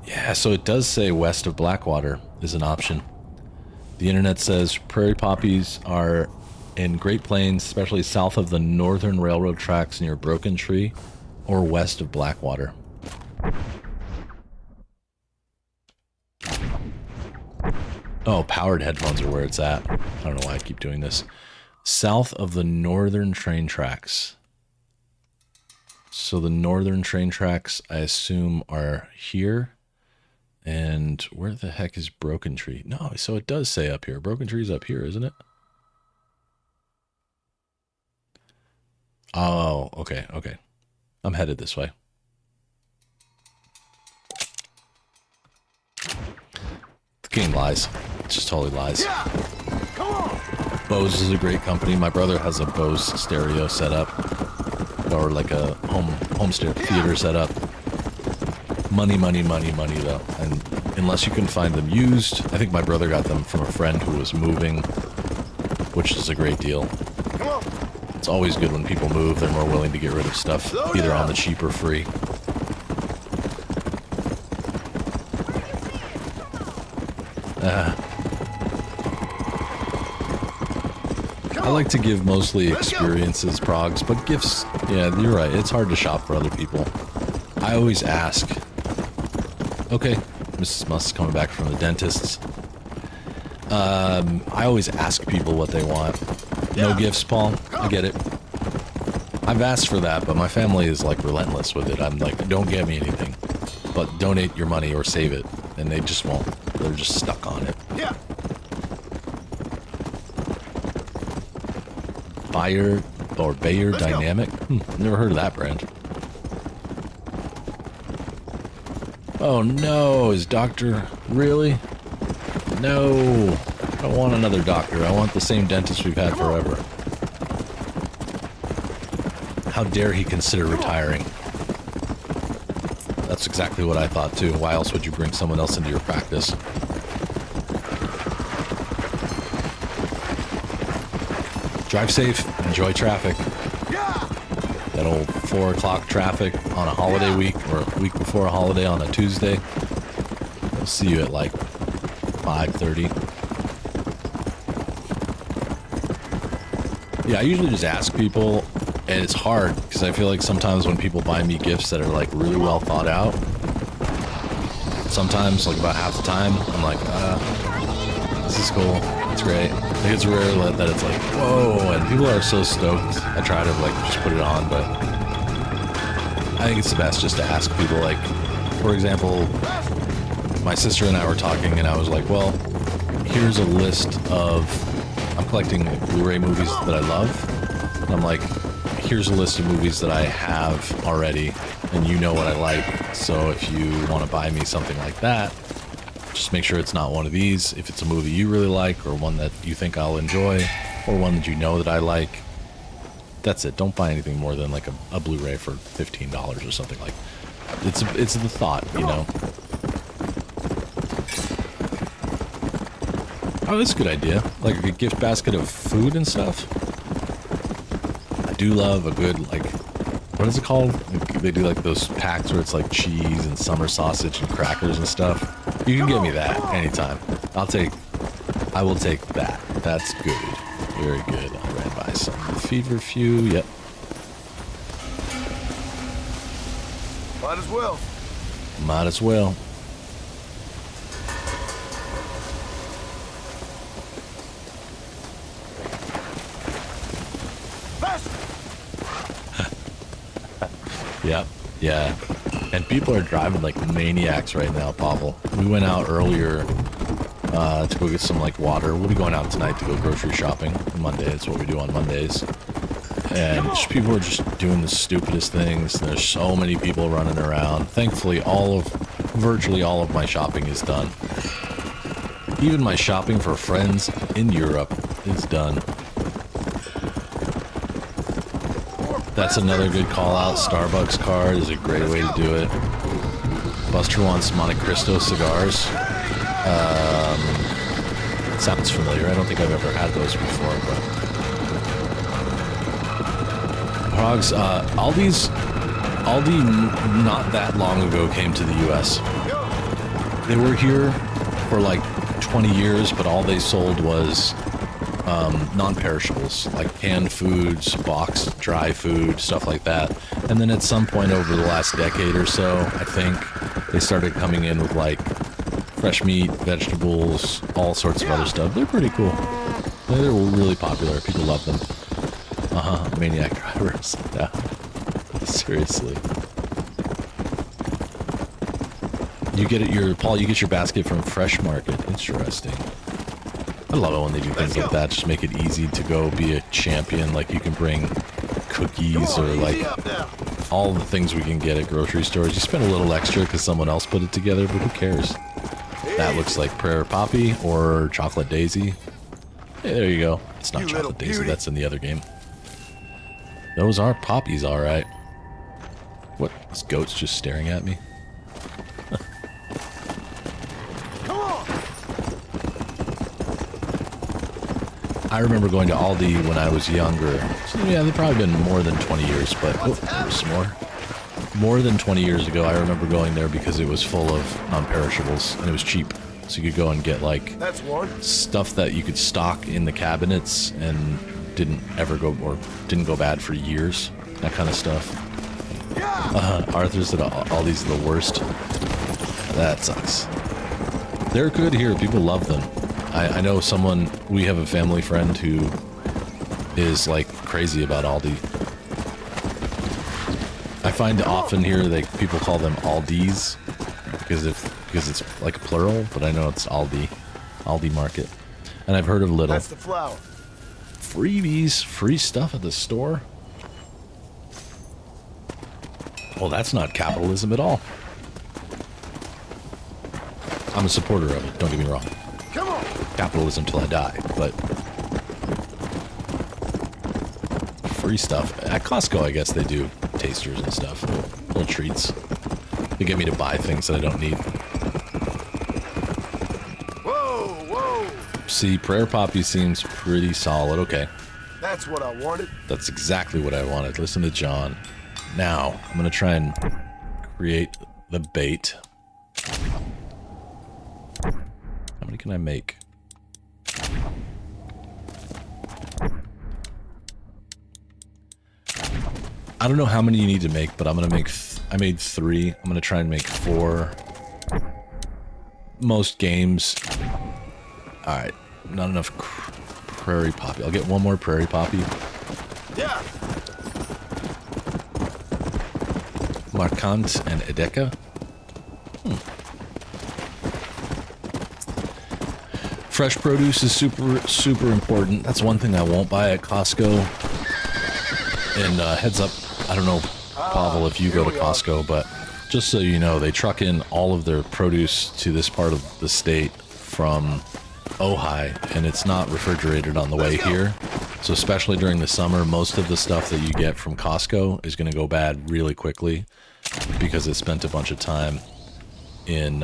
Yeah, so it does say west of Blackwater is an option. The internet says prairie poppies are in Great Plains, especially south of the northern railroad tracks near Broken Tree or west of Blackwater. Oh, powered headphones are where it's at. I don't know why I keep doing this. South of the northern train tracks. So the northern train tracks, I assume, are here. And where the heck is Broken Tree? No, so it does say up here. Broken Tree's up here, isn't it? Oh, okay, okay. I'm headed this way. The game lies. It just totally lies. Yeah. Come on. Bose is a great company. My brother has a Bose stereo set up. Or like a home theater set up. Money, money, money, money, though. And unless you can find them used, I think my brother got them from a friend who was moving, which is a great deal. Come on. It's always good when people move. They're more willing to get rid of stuff, either on the cheap or free. I like to give mostly experiences, progs, but gifts, yeah, you're right. It's hard to shop for other people. I always ask. Okay, Mrs. Musk's coming back from the dentist's. I always ask people what they want. No gifts, Paul. I get it. I've asked for that, but my family is like relentless with it. I'm like, don't get me anything, but donate your money or save it, and they just won't. They're just stuck on it. Yeah. Bayer or Bayer Dynamic? Never heard of that brand. Oh no, is Doctor really? No, I don't want another doctor. I want the same dentist we've had forever. How dare he consider retiring? That's exactly what I thought too. Why else would you bring someone else into your practice? Drive safe, enjoy traffic. Yeah. That old 4 o'clock traffic on a holiday week, or a week before a holiday on a Tuesday. I'll see you at like 5:30. Yeah, I usually just ask people, and it's hard because I feel like sometimes when people buy me gifts that are like really well thought out, sometimes like about half the time I'm like, this is cool, it's great. Like it's rare that it's like, whoa, and people are so stoked. I try to like just put it on, but I think it's the best just to ask people. Like, for example, my sister and I were talking, and I was like, well, here's a list of, I'm collecting Blu-ray movies that I love. And I'm like, here's a list of movies that I have already, and you know what I like. So if you want to buy me something like that, just make sure it's not one of these. If it's a movie you really like, or one that you think I'll enjoy, or one that you know that I like, that's it. Don't buy anything more than like a Blu-ray for $15 or something. Like, it's the thought, you know. Oh, that's a good idea. Like a gift basket of food and stuff. I do love a good, like, what is it called? They do like those packs where it's like cheese and summer sausage and crackers and stuff. You can give me that anytime. I will take that. That's good. Very good. I ran by some feverfew. Yep. Might as well. Might as well. Yep. Yeah. And people are driving like maniacs right now, Pavel. We went out earlier to go get some like water. We'll be going out tonight to go grocery shopping. Monday, it's what we do on Mondays. And just, people are just doing the stupidest things. There's so many people running around. Thankfully, virtually all of my shopping is done. Even my shopping for friends in Europe is done. That's another good call out. Starbucks card is a great way to do it. Buster wants Monte Cristo cigars. Sounds familiar. I don't think I've ever had those before, but Hogs, Aldi not that long ago came to the US. They were here for like 20 years, but all they sold was non-perishables, like canned foods, boxed dry food, stuff like that. And then at some point over the last decade or so, I think they started coming in with like fresh meat, vegetables, all sorts of other stuff. They're pretty cool. They're really popular. People love them. Maniac drivers. Yeah. Seriously. You get Paul, you get your basket from Fresh Market. Interesting. I love it when they do things like that. Just make it easy to go be a champion. Like you can bring cookies or like all the things we can get at grocery stores. You spend a little extra because someone else put it together, but who cares? That looks like Prayer Poppy or Chocolate Daisy. Hey, there you go. It's not Chocolate Daisy. That's in the other game. Those are poppies, all right. What? This goat's just staring at me. I remember going to Aldi when I was younger. So, yeah, they've probably been more than 20 years, but there's some more. More than 20 years ago, I remember going there because it was full of non-perishables and it was cheap. So you could go and get like stuff that you could stock in the cabinets and didn't go bad for years. That kind of stuff. Arthur said Aldi's the worst. That sucks. They're good here. People love them. I know we have a family friend who is like crazy about Aldi. I find often here people call them Aldis because it's like plural, but I know it's Aldi Market. And I've heard of Little. That's the flower. Freebies, free stuff at the store. Well, that's not capitalism at all. I'm a supporter of it, don't get me wrong. Come on. Capitalism till I die, but free stuff. At Costco, I guess they do tasters and stuff, little treats. They get me to buy things that I don't need. Whoa. See, Prayer Poppy seems pretty solid. Okay. That's what I wanted. That's exactly what I wanted. Listen to John. Now, I'm going to try and create the bait. How many can I make? I don't know how many you need to make, but I'm going to make... I made 3. I'm going to try and make 4. Most games... Alright. Not enough Prairie Poppy. I'll get one more Prairie Poppy. Yeah. Markant and Edeka. Fresh produce is super important. That's one thing I won't buy at Costco. And heads up, I don't know, Pavel, if you go to Costco, but just so you know, they truck in all of their produce to this part of the state from Ojai, and it's not refrigerated on the way here. So especially during the summer, most of the stuff that you get from Costco is going to go bad really quickly because it spent a bunch of time in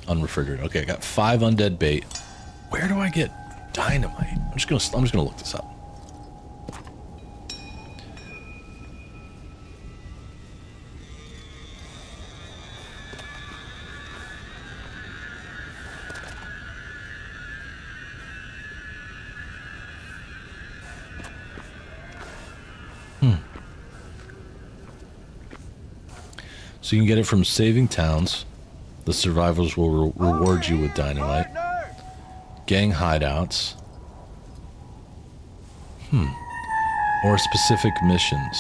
unrefrigerated. Okay, I got 5 undead bait. Where do I get dynamite? I'm just gonna look this up. So you can get it from saving towns. The survivors will reward you with dynamite. Gang hideouts. Or specific missions.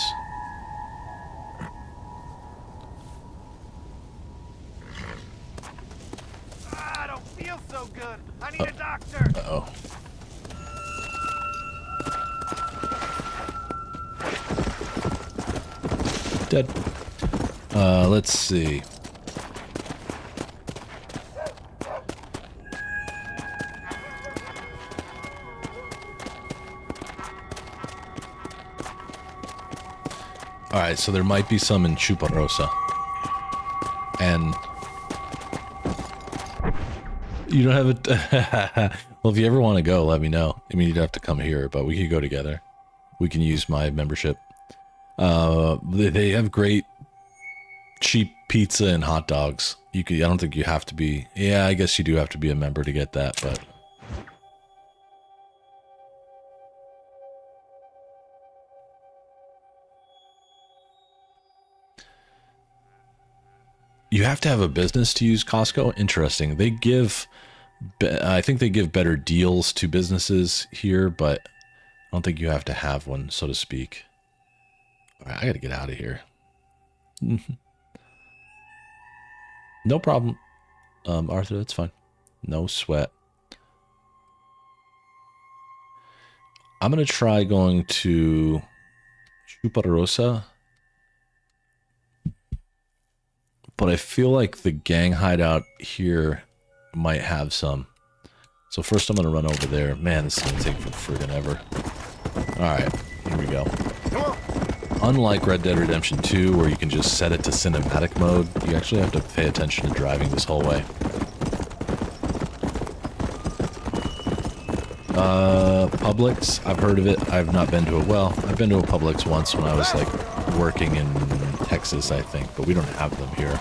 I don't feel so good. I need a doctor. Uh-oh. Dead. Let's see. Alright, so there might be some in Chuparosa. And you don't have it. Well, if you ever want to go, let me know. I mean, you'd have to come here, but we could go together. We can use my membership. They have great cheap pizza and hot dogs. I don't think you have to be. Yeah, I guess you do have to be a member to get that, but. You have to have a business to use Costco? Interesting. They give, I think they give better deals to businesses here, but I don't think you have to have one, so to speak. All right, I gotta get out of here. No problem. Arthur, that's fine. No sweat. I'm gonna try going to Chuparosa. But I feel like the gang hideout here might have some. So first I'm going to run over there. Man, this is going to take friggin' ever. Alright, here we go. Unlike Red Dead Redemption 2, where you can just set it to cinematic mode, you actually have to pay attention to driving this whole way. Publix, I've heard of it. I've not been to it. Well, I've been to a Publix once when I was like working in Texas, I think, but we don't have them here.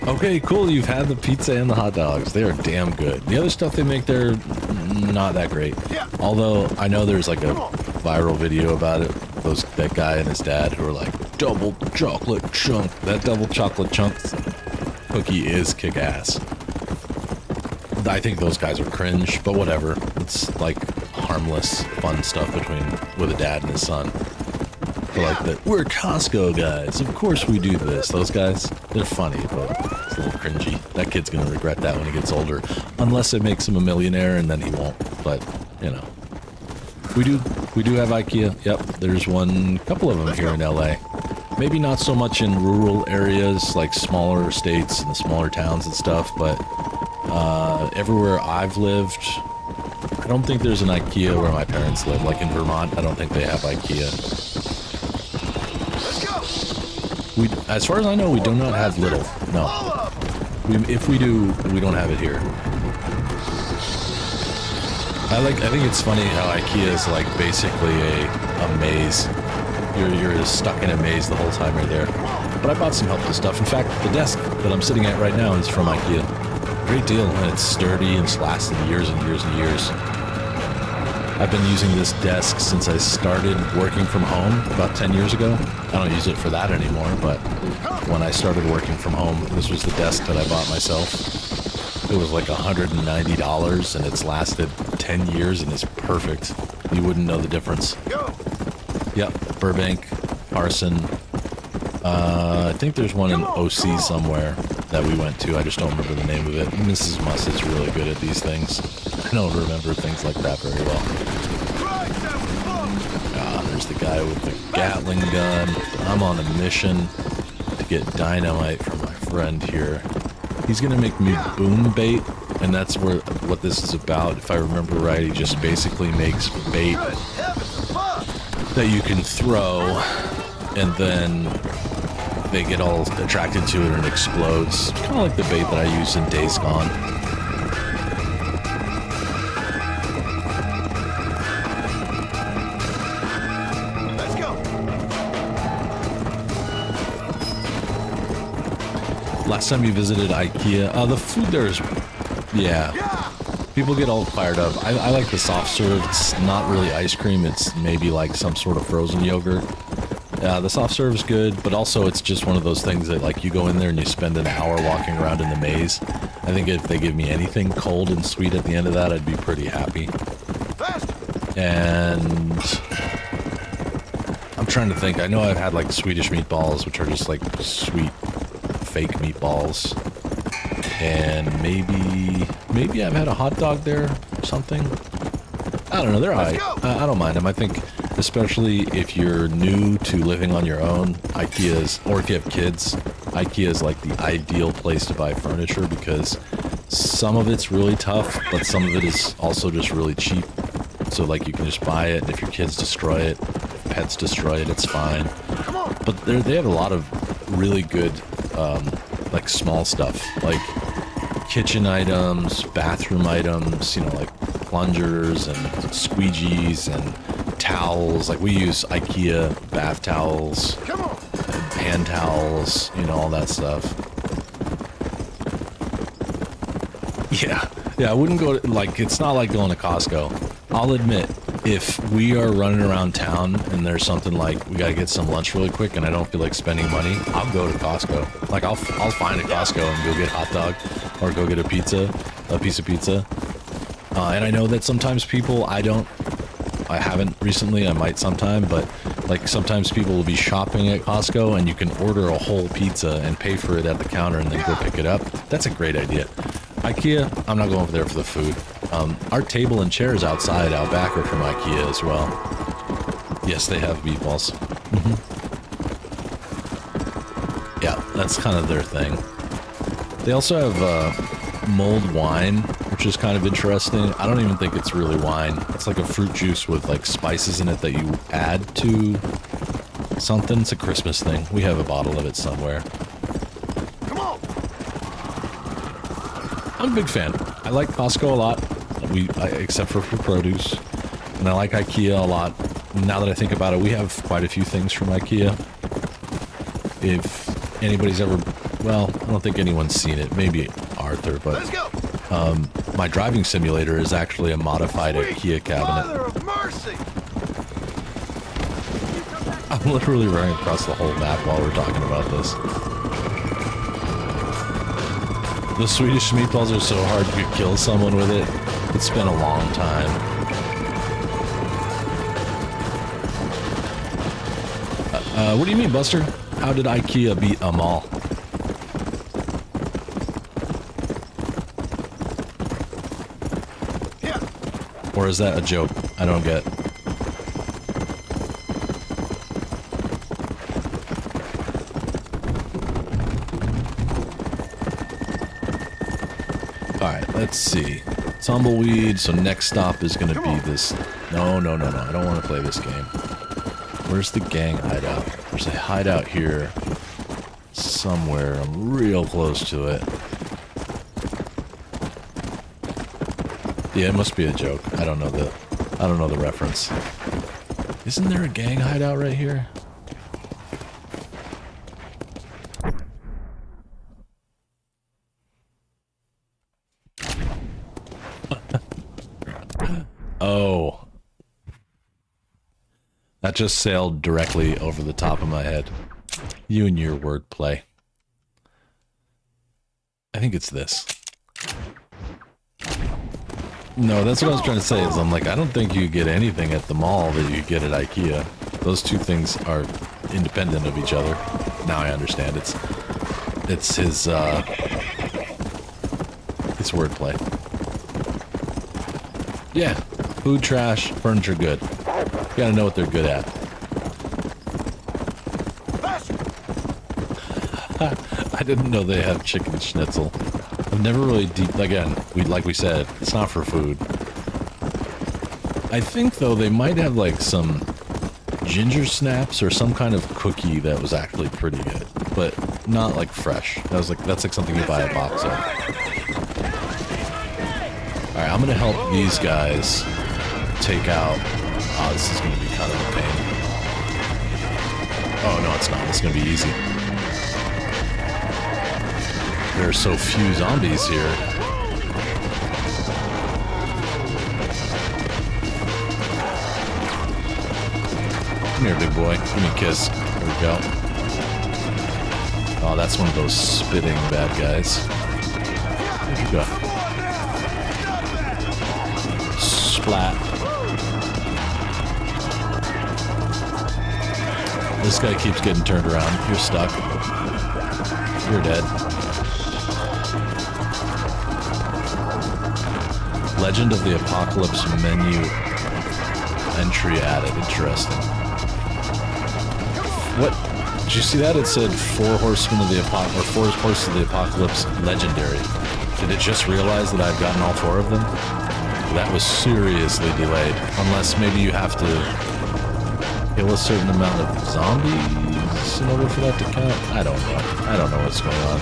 Okay, cool. You've had the pizza and the hot dogs. They are damn good. The other stuff they make there, not that great. Although I know there's like a viral video about it. That guy and his dad who are like, double chocolate chunk. That double chocolate chunk cookie is kick-ass. I think those guys are cringe, but whatever. It's like harmless, fun stuff with a dad and his son. They're like that. We're Costco guys. Of course we do this. Those guys, they're funny, but it's a little cringy. That kid's gonna regret that when he gets older, unless it makes him a millionaire, and then he won't. But you know, we do have IKEA. Yep, there's a couple of them here in LA. Maybe not so much in rural areas like smaller states and the smaller towns and stuff, but everywhere I've lived, I don't think there's an IKEA where my parents live. Like in Vermont, I don't think they have IKEA. As far as I know, we do not have Little. No. If we do, we don't have it here. I think it's funny how IKEA is like basically a maze. You're stuck in a maze the whole time you're there. But I bought some helpful stuff. In fact, the desk that I'm sitting at right now is from IKEA. Great deal, and it's sturdy and it's lasted years and years and years. I've been using this desk since I started working from home about 10 years ago. I don't use it for that anymore, but when I started working from home, this was the desk that I bought myself. It was like $190, and it's lasted 10 years, and it's perfect. You wouldn't know the difference. Yep, Burbank, Carson. I think there's one in OC somewhere that we went to. I just don't remember the name of it. Mrs. Musset's really good at these things. I don't remember things like that very well. There's the guy with the Gatling gun. I'm on a mission to get dynamite from my friend here. He's gonna make me boom bait, and that's what this is about. If I remember right, he just basically makes bait that you can throw, and then they get all attracted to it and it explodes. Kind of like the bait that I used in Days Gone. Let's go. Last time you visited IKEA, the food there is, yeah. People get all fired up. I like the soft serve. It's not really ice cream. It's maybe like some sort of frozen yogurt. The soft serve is good, but also it's just one of those things that, like, you go in there and you spend an hour walking around in the maze. I think if they give me anything cold and sweet at the end of that, I'd be pretty happy. And I'm trying to think. I know I've had, like, Swedish meatballs, which are just, like, sweet, fake meatballs. And maybe I've had a hot dog there or something. I don't know, they're alright. I don't mind them. I think, especially if you're new to living on your own, IKEA's, or if you have kids, IKEA is like the ideal place to buy furniture because some of it's really tough, but some of it is also just really cheap. So, like, you can just buy it, and if your kids destroy it, if pets destroy it, it's fine. But they have a lot of really good, like, small stuff, like kitchen items, bathroom items, you know, like plungers and squeegees and towels. Like, we use IKEA bath towels, hand towels, you know, all that stuff. Yeah, I wouldn't go to, like, it's not like going to Costco. I'll admit, if we are running around town and there's something like, we gotta get some lunch really quick and I don't feel like spending money, I'll go to Costco. Like, I'll find a Costco and go get a hot dog or go get a piece of pizza. And I know that sometimes people, I haven't recently, I might sometime, but, like, sometimes people will be shopping at Costco and you can order a whole pizza and pay for it at the counter and then go pick it up. That's a great idea. IKEA, I'm not going over there for the food. Our table and chairs outside out back are from IKEA as well. Yes, they have meatballs. Yeah, that's kind of their thing. They also have mulled wine, which is kind of interesting. I don't even think it's really wine. It's like a fruit juice with, like, spices in it that you add to something. It's a Christmas thing. We have a bottle of it somewhere. I'm a big fan. I like Costco a lot, except for produce, and I like IKEA a lot. Now that I think about it, we have quite a few things from IKEA. If anybody's ever, well, I don't think anyone's seen it. Maybe Arthur, but my driving simulator is actually a modified IKEA cabinet. Mother of mercy! I'm literally running across the whole map while we're talking about this. The Swedish meatballs are so hard you could kill someone with it. It's been a long time. What do you mean, Buster? How did IKEA beat a mall? Or is that a joke? I don't get. Alright, let's see. Tumbleweed, so next stop is gonna be this. No, I don't want to play this game. Where's the gang hideout? There's a hideout here somewhere. I'm real close to it. Yeah, it must be a joke. I don't know the reference. Isn't there a gang hideout right here? Oh. That just sailed directly over the top of my head. You and your wordplay. I think it's this. No, that's what I was trying to say, is I'm like, I don't think you get anything at the mall that you get at IKEA. Those two things are independent of each other. Now I understand. It's his wordplay. Yeah. Food trash, furniture good. You gotta know what they're good at. I didn't know they have chicken schnitzel. I've never really again, like we said, it's not for food. I think though they might have like some ginger snaps or some kind of cookie that was actually pretty good, but not like fresh. That's like something you buy a box of. All right, I'm gonna help these guys take out. Oh, this is gonna be kind of a pain. Oh no, it's not. It's gonna be easy. There are so few zombies here. Come here, big boy. Give me a kiss. we go. Oh, that's one of those spitting bad guys. Where'd you go? Splat. This guy keeps getting turned around. You're stuck. You're dead. Legend of the Apocalypse menu entry added. Interesting. What? Did you see that? It said 4 Horsemen of the Apocalypse, or 4 Horses of the Apocalypse legendary. Did it just realize that I've gotten all 4 of them? That was seriously delayed. Unless maybe you have to kill a certain amount of zombies in order for that to count? I don't know. I don't know what's going on.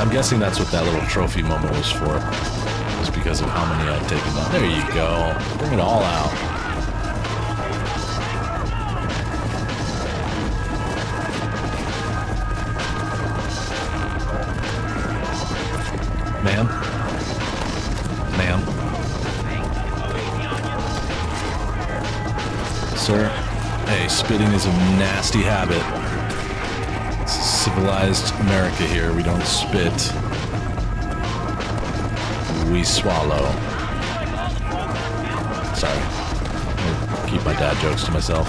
I'm guessing that's what that little trophy moment was for. It was because of how many I'd taken down. There you go. Bring it all out. Ma'am? Ma'am? Sir? Hey, spitting is a nasty habit. It's civilized America here. We don't spit. We swallow. Sorry. I'll keep my dad jokes to myself.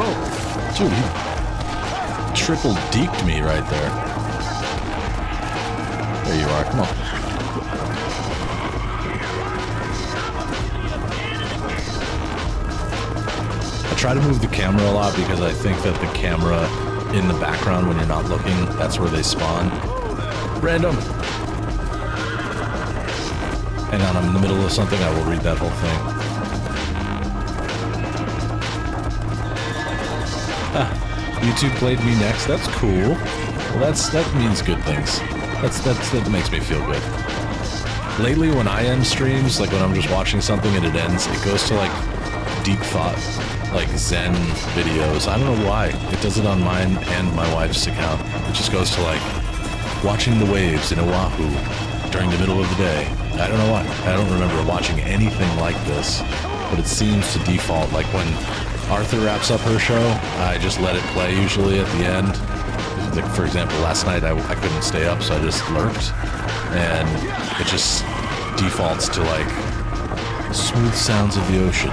Oh, dude, he triple deked me right there. There you are, come on. I try to move the camera a lot because I think that the camera in the background when you're not looking, that's where they spawn. Random. Hang on, I'm in the middle of something, I will read that whole thing. YouTube played me next. That's cool. Well, that means good things. That makes me feel good. Lately, when I end streams, like when I'm just watching something and it ends, it goes to like deep thought, like Zen videos. I don't know why. It does it on mine and my wife's account. It just goes to like watching the waves in Oahu during the middle of the day. I don't know why. I don't remember watching anything like this, but it seems to default. Like when Arthur wraps up her show, I just let it play usually at the end. Like, for example, last night I couldn't stay up, so I just lurked, and it just defaults to like smooth sounds of the ocean.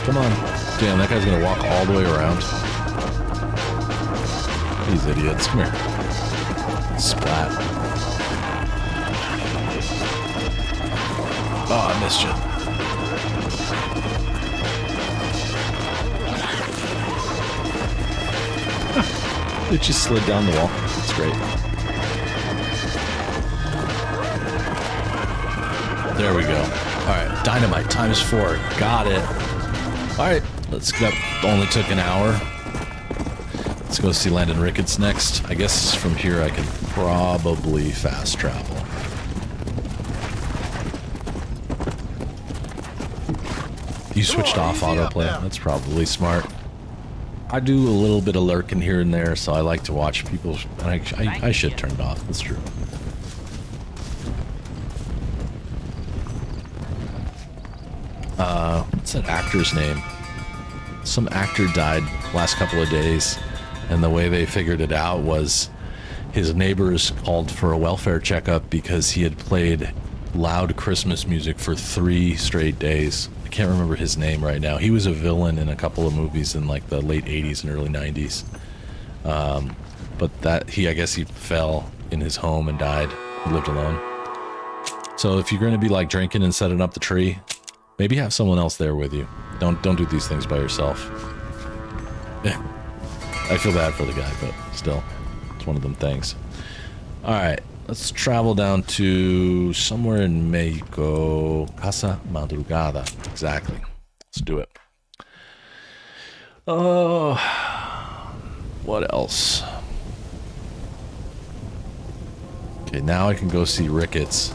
Come on. Damn, that guy's gonna walk all the way around. These idiots. Come here. Splat. Oh, I missed you. It just slid down the wall. It's great. There we go. Alright, dynamite times 4. Got it. Alright, let's go. Only took an hour. Let's go see Landon Ricketts next. I guess from here I can probably fast travel. You switched off autoplay. That's probably smart. I do a little bit of lurking here and there, so I like to watch people. I should turn it off. That's true. What's that actor's name? Some actor died last couple of days, and the way they figured it out was his neighbors called for a welfare checkup because he had played loud Christmas music for 3 straight days. I can't remember his name right now. He was a villain in a couple of movies in like the late 80s and early 90s. But I guess he fell in his home and died. He lived alone. So if you're going to be like drinking and setting up the tree, maybe have someone else there with you. Don't do these things by yourself. I feel bad for the guy, but still, it's one of them things. Alright, let's travel down to somewhere in Mexico. Casa Madrugada. Exactly. Let's do it. Oh, what else? Okay, now I can go see Ricketts.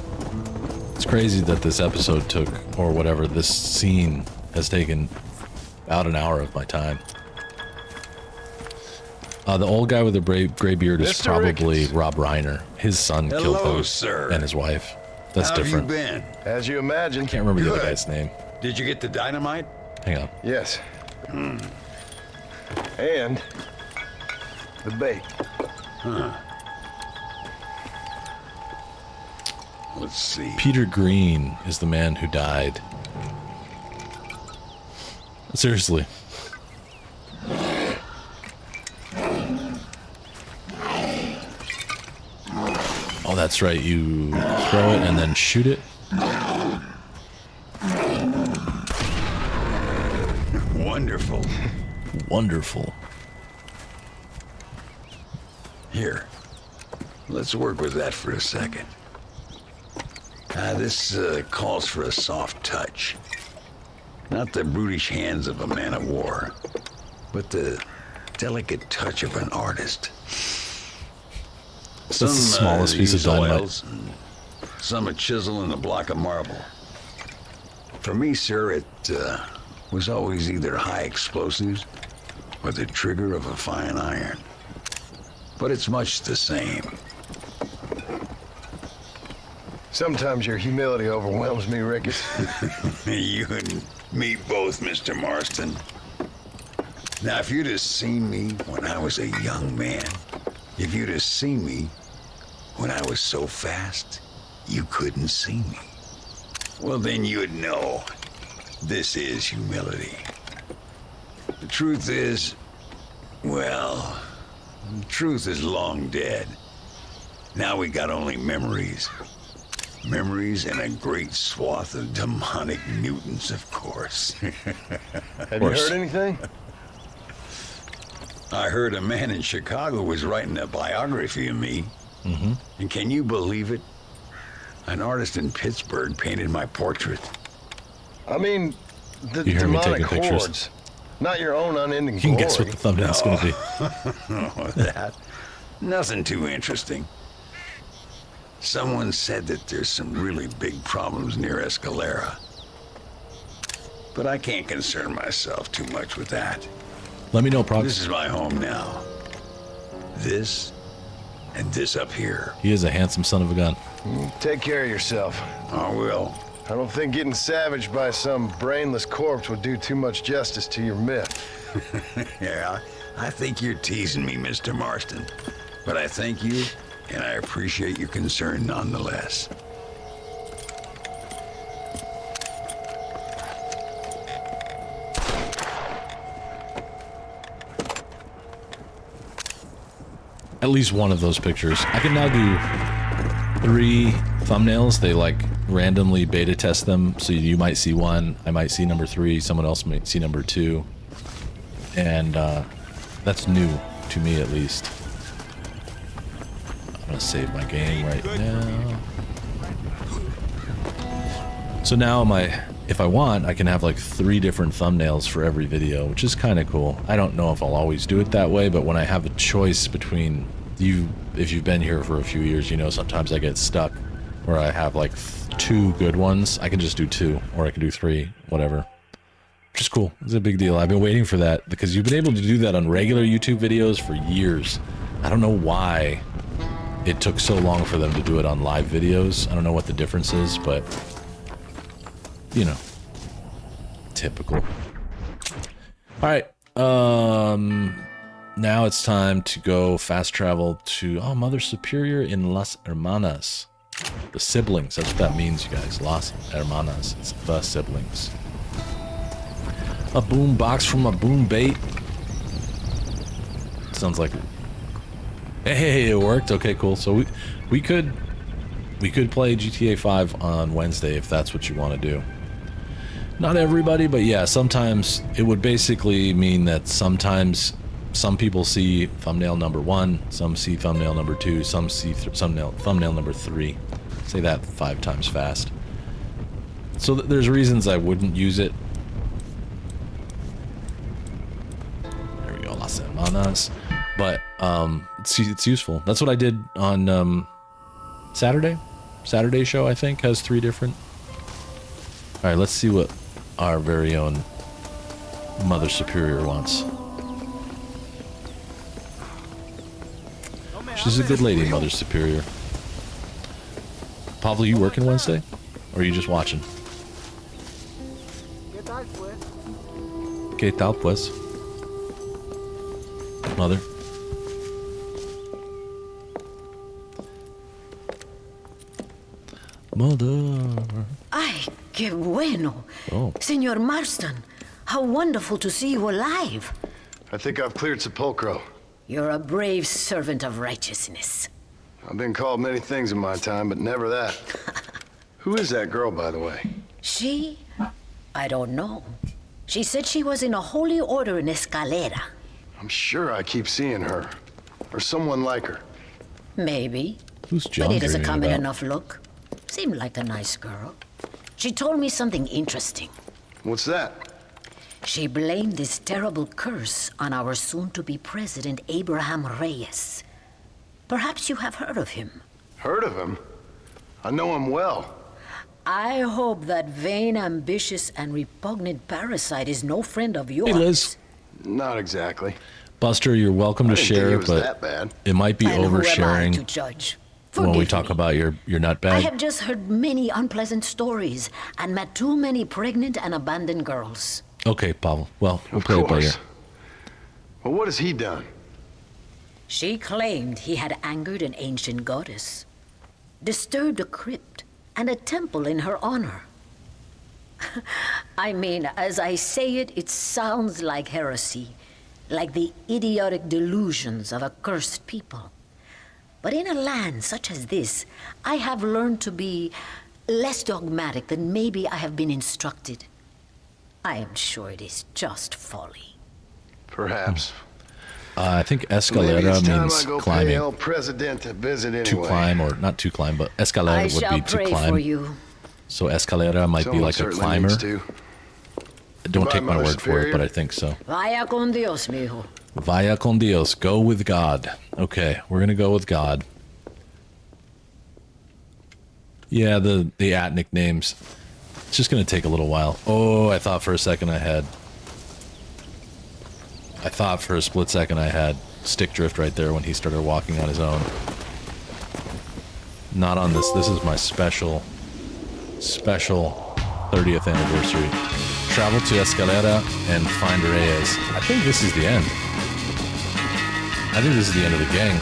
It's crazy that this episode took, or whatever, this scene has taken about an hour of my time. The old guy with the gray beard is Mr. probably Ricketts. Rob Reiner. His son killed Hello, him sir. and his wife. That's How different. have you been? As you imagine. Can't remember the other Good. guy's name. Did you get the dynamite? Hang on. Yes. And the bait. Let's see. Peter Green is the man who died. Seriously. Oh, that's right. You throw it and then shoot it. Wonderful. Wonderful. Here. Let's work with that for a second. This calls for a soft touch. Not the brutish hands of a man of war, but the delicate touch of an artist. That's the smallest piece of use dynamite. oils, and some a chisel and a block of marble. For me, sir, it was always either high explosives or the trigger of a fine iron. But it's much the same. Sometimes your humility overwhelms me, Ricketts. You and me both, Mr. Marston. Now, if you'd have seen me when I was a young man, if you'd have seen me when I was so fast, you couldn't see me. Well, then you'd know this is humility. The truth is, well, the truth is long dead. Now we got only memories. Memories and a great swath of demonic mutants, of course. Have you course. heard anything? I heard a man in Chicago was writing a biography of me. Mm-hmm. And can you believe it? An artist in Pittsburgh painted my portrait. I mean, the You hear me demonic taking pictures. hordes. Not your own unending You can glory. guess what the thumbnail's going to be. Oh, that. Nothing too interesting. Someone said that there's some really big problems near Escalera. But I can't concern myself too much with that. Let me know, This Prox. is my home now. This and this up here. He is a handsome son of a gun. Take care of yourself. I will. I don't think getting savaged by some brainless corpse would do too much justice to your myth. Yeah, I think you're teasing me, Mr. Marston. But I thank you, and I appreciate your concern nonetheless. At least one of those pictures. I can now do 3 thumbnails. They like randomly beta test them. So you might see one, I might see number 3, someone else might see number 2. And that's new to me at least. I'm gonna save my game right now. So now if I want, I can have like 3 different thumbnails for every video, which is kind of cool. I don't know if I'll always do it that way, but when I have a choice between if you've been here for a few years, you know sometimes I get stuck where I have like 2 good ones. I can just do 2, or I can do 3, whatever. Which is cool. It's a big deal. I've been waiting for that because you've been able to do that on regular YouTube videos for years. I don't know why it took so long for them to do it on live videos. I don't know what the difference is, but you know, typical. All right, now it's time to go fast travel to Mother Superior in Las Hermanas, the siblings. That's what that means, you guys. Las Hermanas. It's the siblings. A boom box from a boom bait. Sounds like. Hey, it worked. Okay, cool. So we could play GTA 5 on Wednesday if that's what you want to do. Not everybody, but yeah, sometimes it would basically mean that sometimes some people see thumbnail number 1, some see thumbnail number 2, some see thumbnail number 3. Say that 5 times fast. So there's reasons I wouldn't use it. There we go, Las Hermanas. But it's useful. That's what I did on Saturday show, I think, has 3 different. All right, let's see what our very own Mother Superior wants. She's a good lady, Mother Superior. Pablo, you working Wednesday? Or are you just watching? ¿Qué tal, pues? Mother? Mother. Ay, qué bueno. Oh. Senor Marston, how wonderful to see you alive. I think I've cleared Sepulcro. You're a brave servant of righteousness. I've been called many things in my time, but never that. Who is that girl, by the way? She? I don't know. She said she was in a holy order in Escalera. I'm sure I keep seeing her. Or someone like her. Maybe. Who's John But it is a dreaming common about? enough look. Seemed like a nice girl. She told me something interesting. What's that? She blamed this terrible curse on our soon-to-be president, Abraham Reyes. Perhaps you have heard of him. Heard of him? I know him well. I hope that vain, ambitious, and repugnant parasite is no friend of yours. Hey, Liz. Not exactly. Buster, you're welcome I to didn't think share, it was but that bad. it might be And who am I to oversharing judge? when we Forgive talk me. about your nut I bag. have just heard many unpleasant stories and met too many pregnant and abandoned girls. Okay, Pablo. Well, we'll Of play it by ear. course. Well, what has he done? She claimed he had angered an ancient goddess, disturbed a crypt and a temple in her honor. I mean, as I say it, it sounds like heresy, like the idiotic delusions of a cursed people. But in a land such as this, I have learned to be less dogmatic than maybe I have been instructed. I am sure it is just folly. Perhaps. I think Maybe escalera it's time means I go pay climbing. El Presidente a visit anyway. To climb, or not to climb, but escalera I would shall be to pray climb. for you. So escalera might be Someone like a certainly climber. needs to. Don't Goodbye, take my Mother word for it, Superior. but I think so. Vaya con Dios, mijo. Vaya con Dios. Go with God. Okay, we're gonna go with God. Yeah, the at nicknames. It's just gonna take a little while. Oh, I thought for a second I thought for a split second I had stick drift right there when he started walking on his own. Not on this. This is my special 30th anniversary. Travel to Escalera and find Reyes. I think this is the end. I think this is the end of the gang.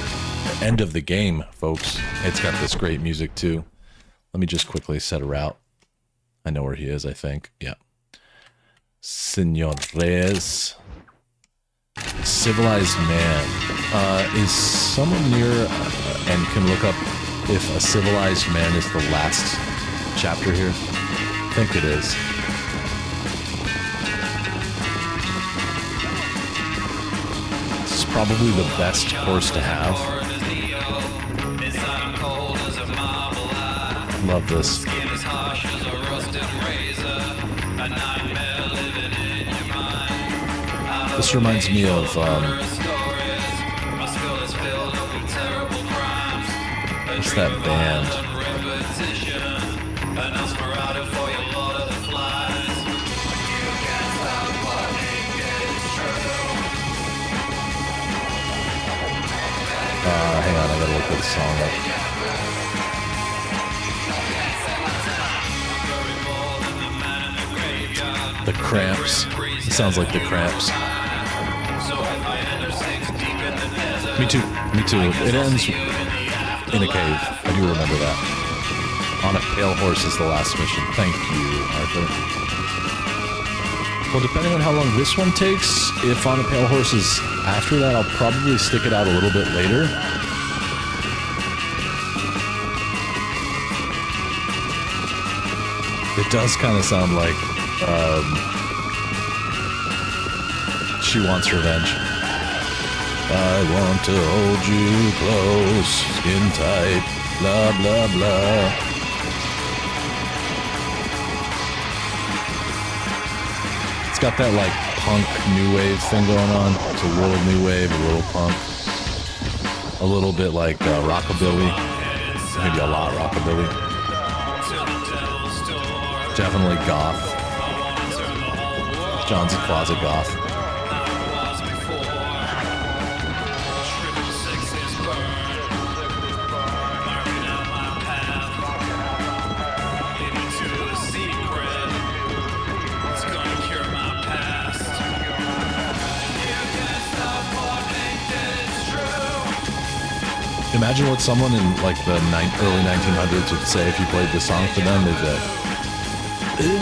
End of the game, folks. It's got this great music too. Let me just quickly set a route. I know where he is, I think. Yeah. Senor Reyes. Civilized man. Is someone near and can look up if a civilized man is the last chapter here? I think it is. This is probably the best horse to have. Love this. This reminds me of what's that band? Hang on, I gotta look this song up. The Cramps. It sounds like the Cramps. Me too. Me too. It ends in a cave. I do remember that. On a Pale Horse is the last mission. Thank you, Arthur. Well, depending on how long this one takes, if On a Pale Horse is after that, I'll probably stick it out a little bit later. It does kind of sound like She Wants Revenge. I want to hold you close, skin tight, blah, blah, blah. It's got that, like, punk new wave thing going on. It's a little new wave, a little punk. A little bit like rockabilly. Maybe a lot rockabilly. Definitely goth. John's a closet goth. Imagine what someone in like the early 1900s would say if you played this song for them. They'd be like, ew.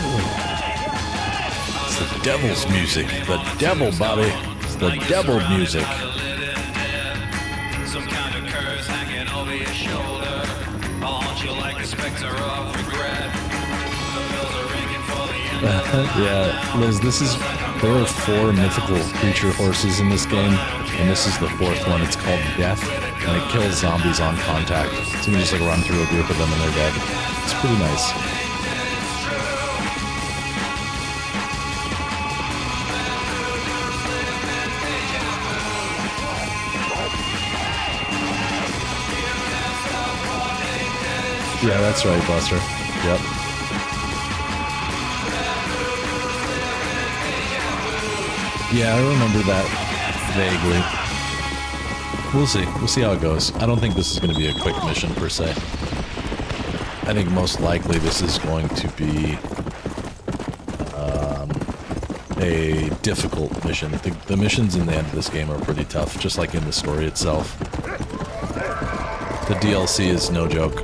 It's the devil's music. The devil, Bobby. It's the devil music. Some kind of curse hanging over your shoulder. I'll haunt you like a specter of regret. The bells are ringing for the end. Yeah, Liz, there are 4 mythical creature horses in this game, and this is the 4th one. It's called Death, and it kills zombies on contact. So you just like run through a group of them and they're dead. It's pretty nice. Yeah, that's right, Buster. Yep. Yeah, I remember that vaguely. We'll see. We'll see how it goes. I don't think this is going to be a quick mission, per se. I think most likely this is going to be a difficult mission. The missions in the end of this game are pretty tough, just like in the story itself. The DLC is no joke.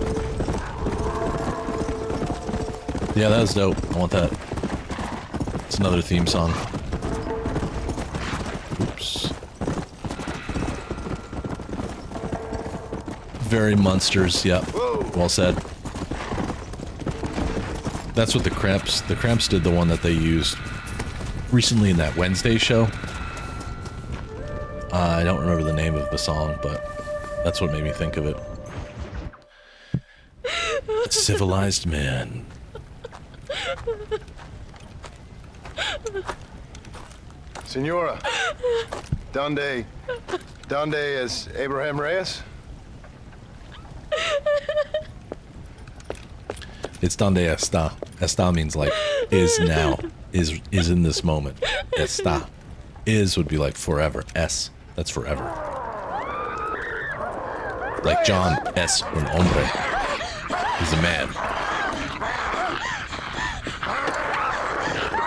Yeah, that was dope. I want that. It's another theme song. Oops. Very Munsters, yep. Well said. That's what the Cramps did the one that they used recently in that Wednesday show. I don't remember the name of the song, but that's what made me think of it. A civilized man. Senora, donde es Abraham Reyes? It's donde está. Está means like is now, is in this moment. Está. Is would be like forever. Es, that's forever. Like John es un hombre. He's a man.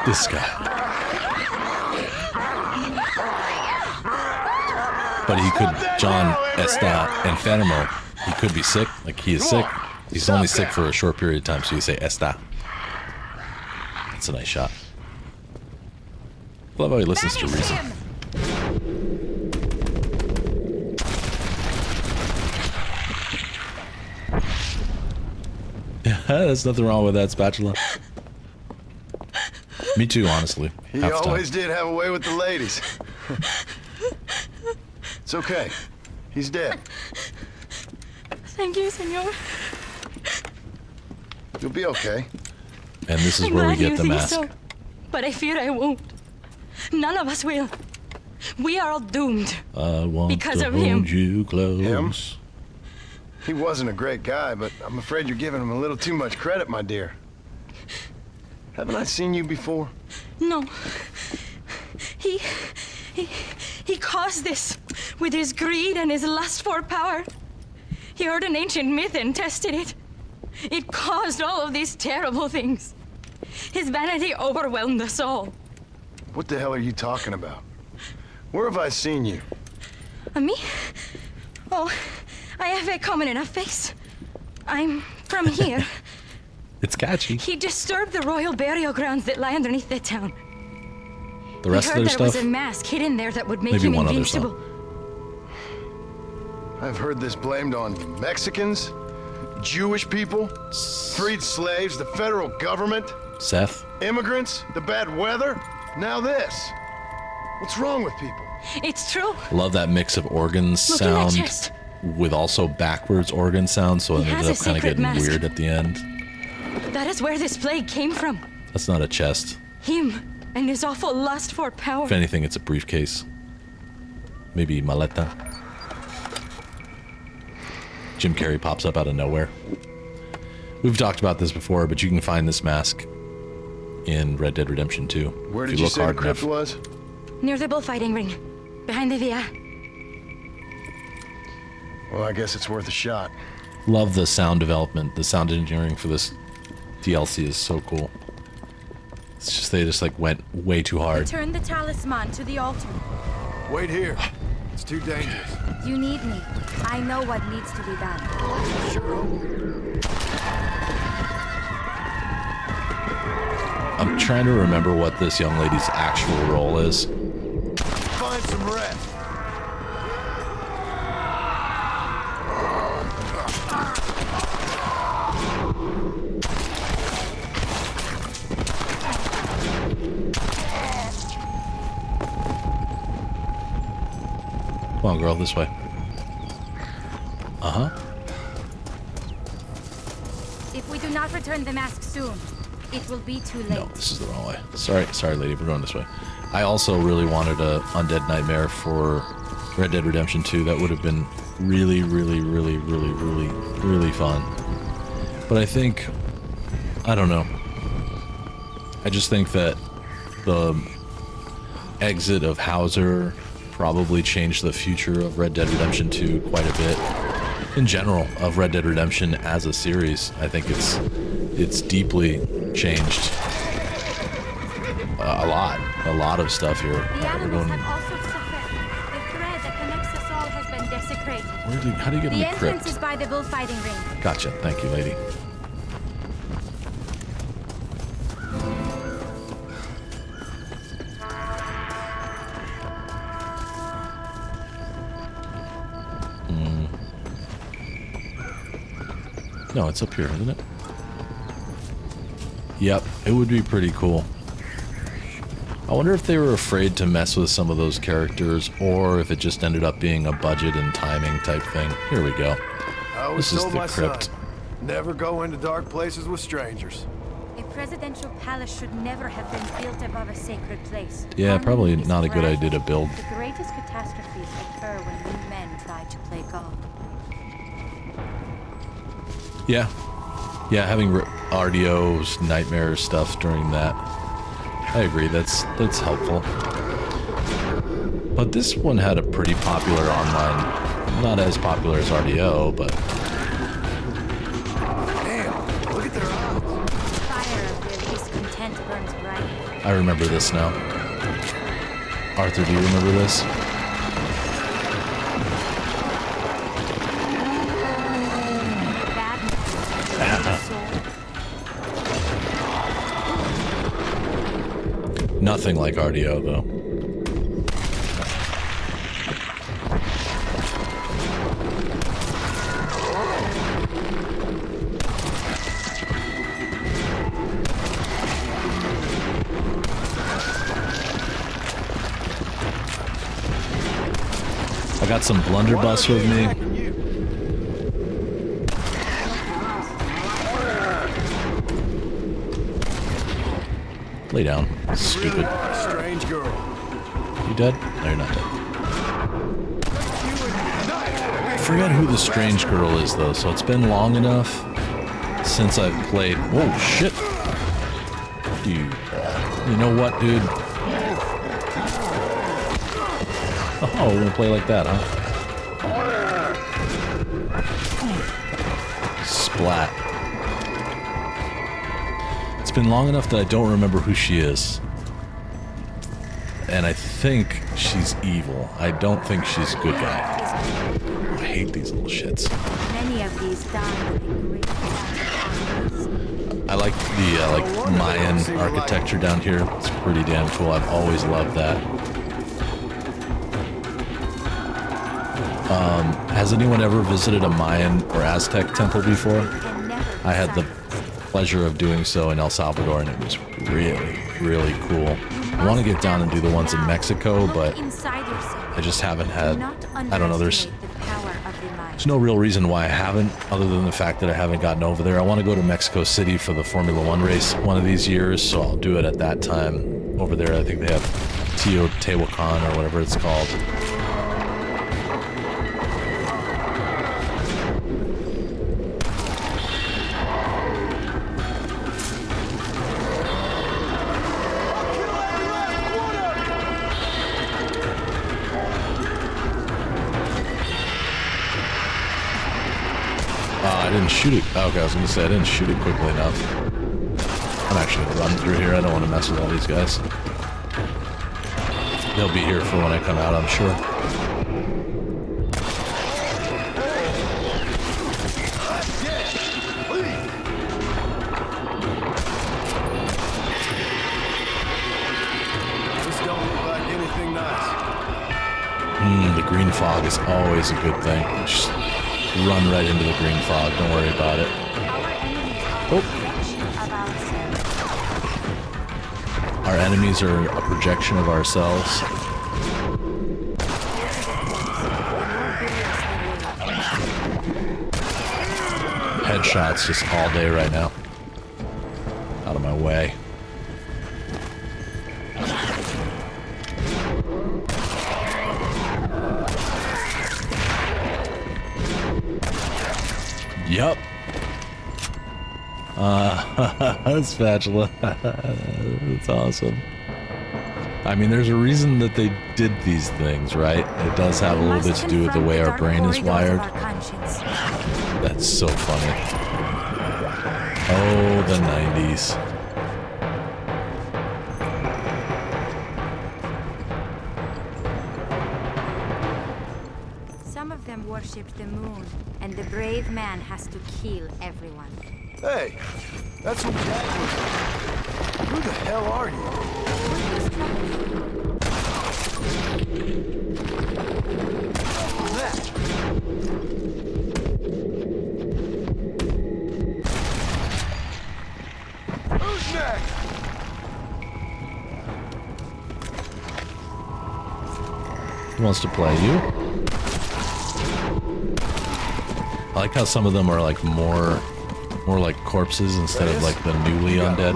This guy. But he could, John está enfermo. He could be sick, like he is sick. He's only sick for a short period of time, so you say está. That's a nice shot. I love how he listens to reason. Yeah, there's nothing wrong with that spatula. Me too, honestly. He always did have a way with the ladies. It's okay. He's dead. Thank you, senor. You'll be okay. And this is where we get the mask. So, but I fear I won't. None of us will. We are all doomed. I want because to of hold him. you close. Him? He wasn't a great guy, but I'm afraid you're giving him a little too much credit, my dear. Haven't I seen you before? No. He caused this with his greed and his lust for power. He heard an ancient myth and tested it. It caused all of these terrible things. His vanity overwhelmed us all. What the hell are you talking about? Where have I seen you? Me? Oh, I have a common enough face. I'm from here. It's catchy. He disturbed the royal burial grounds that lie underneath the town. The rest of their there stuff? was a mask hidden there that would make Maybe him one other invincible. I've heard this blamed on Mexicans, Jewish people, freed slaves, the federal government, Seth? immigrants, the bad weather, now this. What's wrong with people? It's true. Love that mix of organs Look in that sound chest. with also backwards organ sound, so it He ended has up a kind of secret getting mask. weird at the end. That is where this plague came from. That's not a chest. Him and his awful lust for power. If anything, it's a briefcase. Maybe maleta. Jim Carrey pops up out of nowhere. We've talked about this before, but you can find this mask in Red Dead Redemption 2. Where if did you you look say the hard crypt enough. was? Near the bullfighting ring. Behind the villa. Well, I guess it's worth a shot. Love the sound development. The sound engineering for this DLC is so cool. It's just they just like went way too hard. Return the talisman to the altar. Wait here. It's too dangerous. You need me. I know what needs to be done. I'm trying to remember what this young lady's actual role is. Find some rest. Come on, girl, this way. Uh-huh. If we do not return the mask soon, it will be too late. No, this is the wrong way. Sorry, lady, we're going this way. I also really wanted a Undead Nightmare for Red Dead Redemption 2. That would have been really, really, really, really, really, really fun. But I think, I don't know. I just think that the exit of Hauser probably changed the future of Red Dead Redemption 2 quite a bit. In general, of Red Dead Redemption as a series, I think it's deeply changed a lot of stuff here. The We're animals going, have also suffered. The thread that connects us all has been desecrated. how do you get in The the entrance crypt? is by the bullfighting ring. Gotcha, thank you, lady. No, it's up here, isn't it? Yep, it would be pretty cool. I wonder if they were afraid to mess with some of those characters, or if it just ended up being a budget and timing type thing. Here we go. I always This is told the my crypt. son, never go into dark places with strangers. A presidential palace should never have been built above a sacred place. Yeah, probably Harmony is not a good fragile. idea to build. The greatest catastrophes occur when we men try to play God. Yeah. Yeah, having RDO's nightmare stuff during that. I agree, that's helpful. But this one had a pretty popular online, not as popular as RDO, but Damn, look at their eyes. Fire of their discontent burns bright. I remember this now. Arthur, do you remember this? Nothing like RDO, though. I got some blunderbuss with me. Lay down, stupid. Strange girl. You dead? No, you're not dead. I forget who the strange girl is, though, so it's been long enough since I've played. Whoa, shit! Dude. You know what, dude? Oh, we're gonna play like that, huh? Splat. It's been long enough that I don't remember who she is. And I think she's evil. I don't think she's a good guy. Oh, I hate these little shits. Many of these die with a great sacrifice. I like the Mayan architecture down here. It's pretty damn cool. I've always loved that. Has anyone ever visited a Mayan or Aztec temple before? I had the pleasure of doing so in El Salvador, and it was really, really cool. I want to get down and do the ones in Mexico, but I just haven't had, I don't know, there's no real reason why I haven't, other than the fact that I haven't gotten over there. I want to go to Mexico City for the Formula One race one of these years, so I'll do it at that time. Over there, I think they have Teotihuacan or whatever it's called. didn't shoot it. Okay, I was gonna say I didn't shoot it quickly enough. I'm actually gonna run through here. I don't want to mess with all these guys. They'll be here for when I come out, I'm sure. This don't look like anything nice. The green fog is always a good thing. Just run right into the green fog. Don't worry about it. Oh. Our enemies are a projection of ourselves. Headshots just all day right now. Out of my way. Yup. Spatula. That's awesome. I mean, there's a reason that they did these things, right? It does have a little bit to do with the way our brain is wired. That's so funny. Oh, the 90s. Some of them worship the moon, and the brave man has to kill everyone. Hey, that's what Jack was. Who the hell are you? Who's that? Who's next? Who wants to play you? I like how some of them are like more like corpses instead of like the newly undead.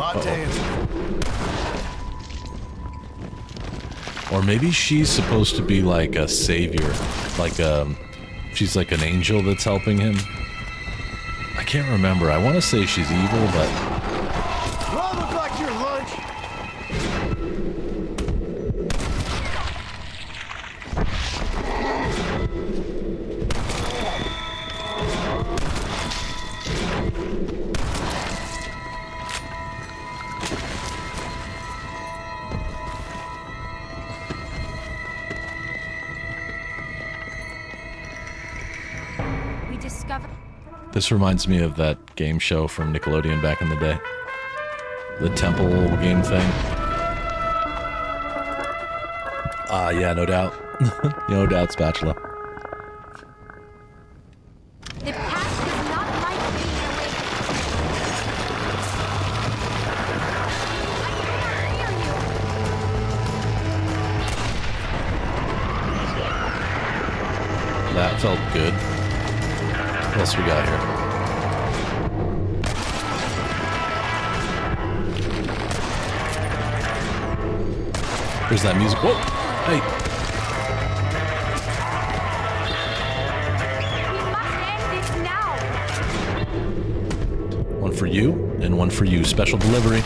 Or maybe she's supposed to be like a savior, like she's like an angel that's helping him. I can't remember. I want to say she's evil, but Do I look like your lunch? We discovered. this reminds me of that game show from Nickelodeon back in the day. The temple game thing. Yeah, no doubt. No doubt, Spatula. The past does not like being away. That felt good. What else we got here? There's that music. Whoa! Hey! We must end this now. One for you, and one for you. Special delivery.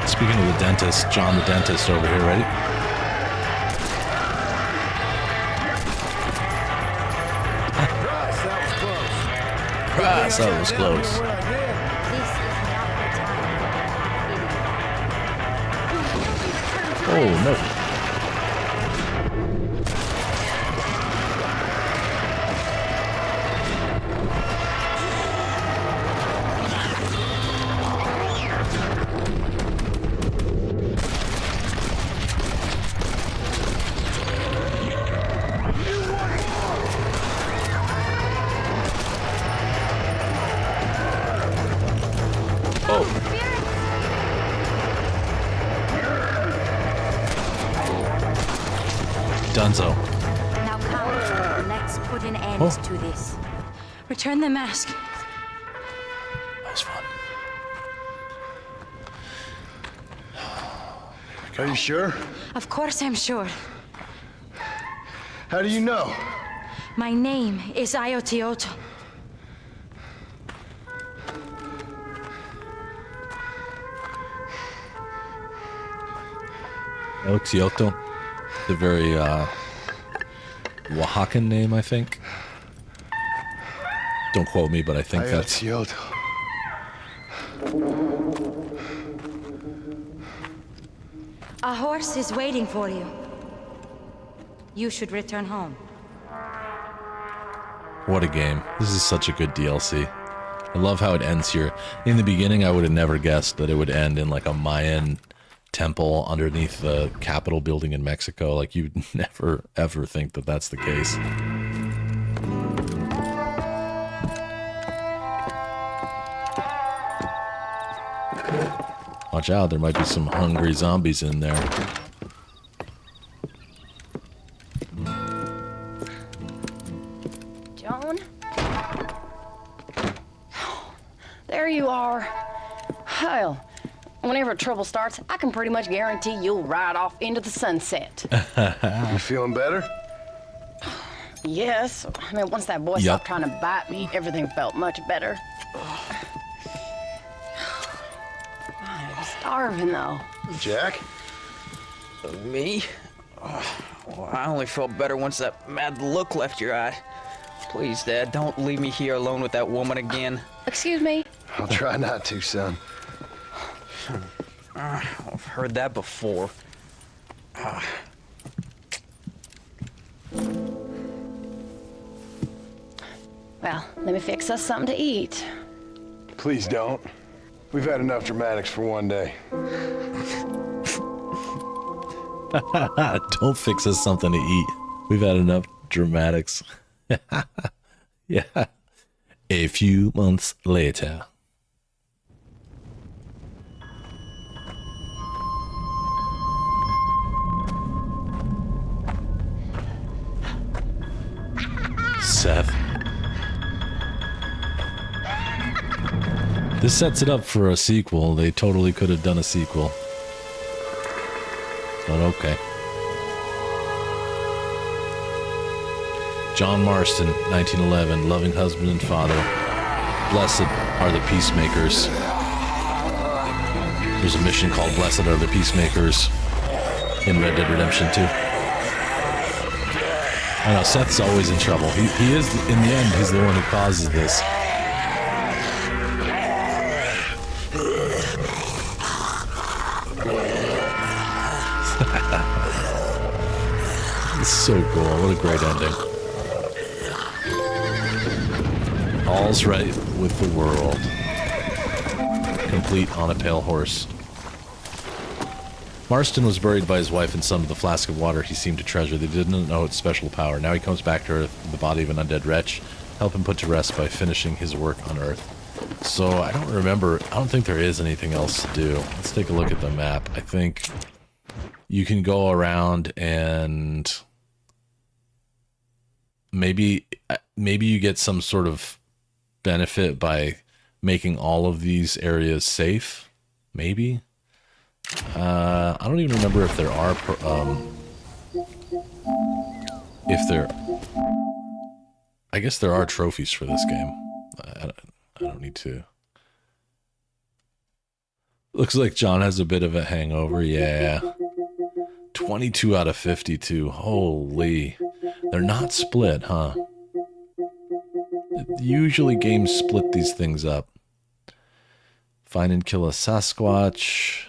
Speaking of the dentist, John the dentist over here, ready? Christ, that was close. This is not the time. Oh, no. Dunzo. Now come, let's put an end to this. Return the mask. That was fun. Are you sure? Of course I'm sure. How do you know? My name is Ayotioto. El Kyoto. The very Oaxacan name, I think. Don't quote me, but I think that's... Kyoto. A horse is waiting for you. You should return home. What a game. This is such a good DLC. I love how it ends here. In the beginning, I would have never guessed that it would end in like a Mayan temple underneath the Capitol building in Mexico. Like, you'd never, ever think that that's the case. Watch out, there might be some hungry zombies in there. John? There you are. Hell, whenever trouble starts, I can pretty much guarantee you'll ride off into the sunset. You feeling better? Yes. I mean, once that boy stopped trying to bite me, everything felt much better. I'm starving, though. Jack? Me? Well, I only felt better once that mad look left your eye. Please, Dad, don't leave me here alone with that woman again. Excuse me? I'll try not to, son. I've heard that before. Well, let me fix us something to eat. Please don't. We've had enough dramatics for one day. Don't fix us something to eat. We've had enough dramatics. Yeah. A few months later. Seth. This sets it up for a sequel. They totally could have done a sequel. But okay. John Marston, 1911, loving husband and father. Blessed are the peacemakers. There's a mission called Blessed are the Peacemakers in Red Dead Redemption 2. I know, Seth's always in trouble. He is, in the end, he's the one who causes this. It's so cool. What a great ending. All's right with the world. Complete on a pale horse. Marston was buried by his wife and son with a flask of water he seemed to treasure. They didn't know its special power. Now he comes back to Earth in the body of an undead wretch. Help him put to rest by finishing his work on Earth. So I don't remember. I don't think there is anything else to do. Let's take a look at the map. I think you can go around and maybe you get some sort of benefit by making all of these areas safe. Maybe. I don't even remember if there are I guess there are trophies for this game. I don't need to. Looks like John has a bit of a hangover. Yeah. 22 out of 52. Holy. They're not split, huh? Usually games split these things up. Find and kill a Sasquatch.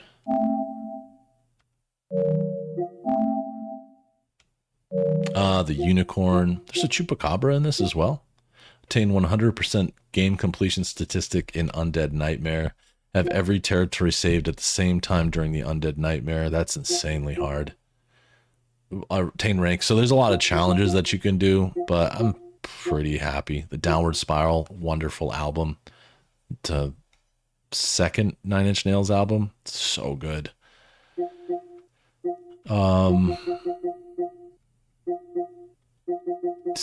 The unicorn. There's a chupacabra in this as well. Attain 100% game completion statistic in Undead Nightmare. Have every territory saved at the same time during the Undead Nightmare. That's insanely hard. Attain rank. So there's a lot of challenges that you can do, but I'm pretty happy. The Downward Spiral, wonderful album. The second Nine Inch Nails album, so good.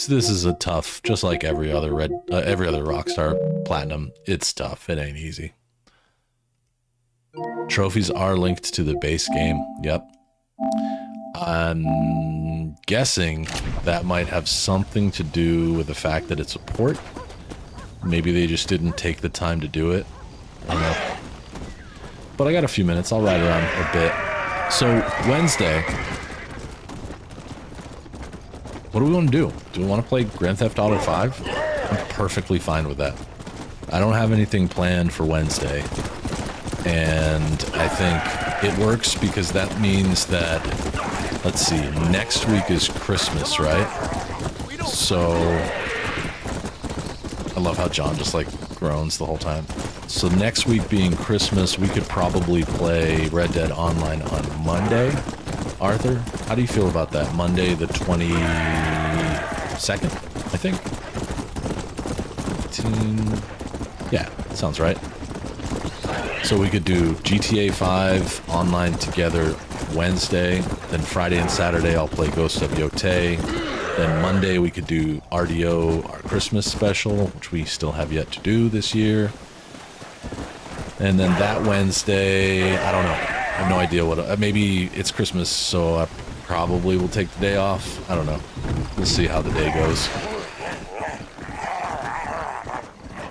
This is a tough, just like every other Rockstar Platinum. It's tough. It ain't easy. Trophies are linked to the base game. Yep. I'm guessing that might have something to do with the fact that it's a port. Maybe they just didn't take the time to do it. I don't know. But I got a few minutes. I'll ride around a bit. So, Wednesday, what do we want to do? Do we want to play Grand Theft Auto 5? I'm perfectly fine with that. I don't have anything planned for Wednesday, and I think it works because that means that, let's see, next week is Christmas, right? So, I love how John just like groans the whole time. So next week being Christmas, we could probably play Red Dead Online on Monday. Arthur, how do you feel about that? Monday the 22nd, I think? 15... Yeah, sounds right. So we could do GTA 5 online together Wednesday, then Friday and Saturday I'll play Ghost of Yotei. Then Monday we could do RDO, our Christmas special, which we still have yet to do this year. And then that Wednesday, I don't know. I have no idea what... maybe it's Christmas, so I probably will take the day off. I don't know. We'll see how the day goes.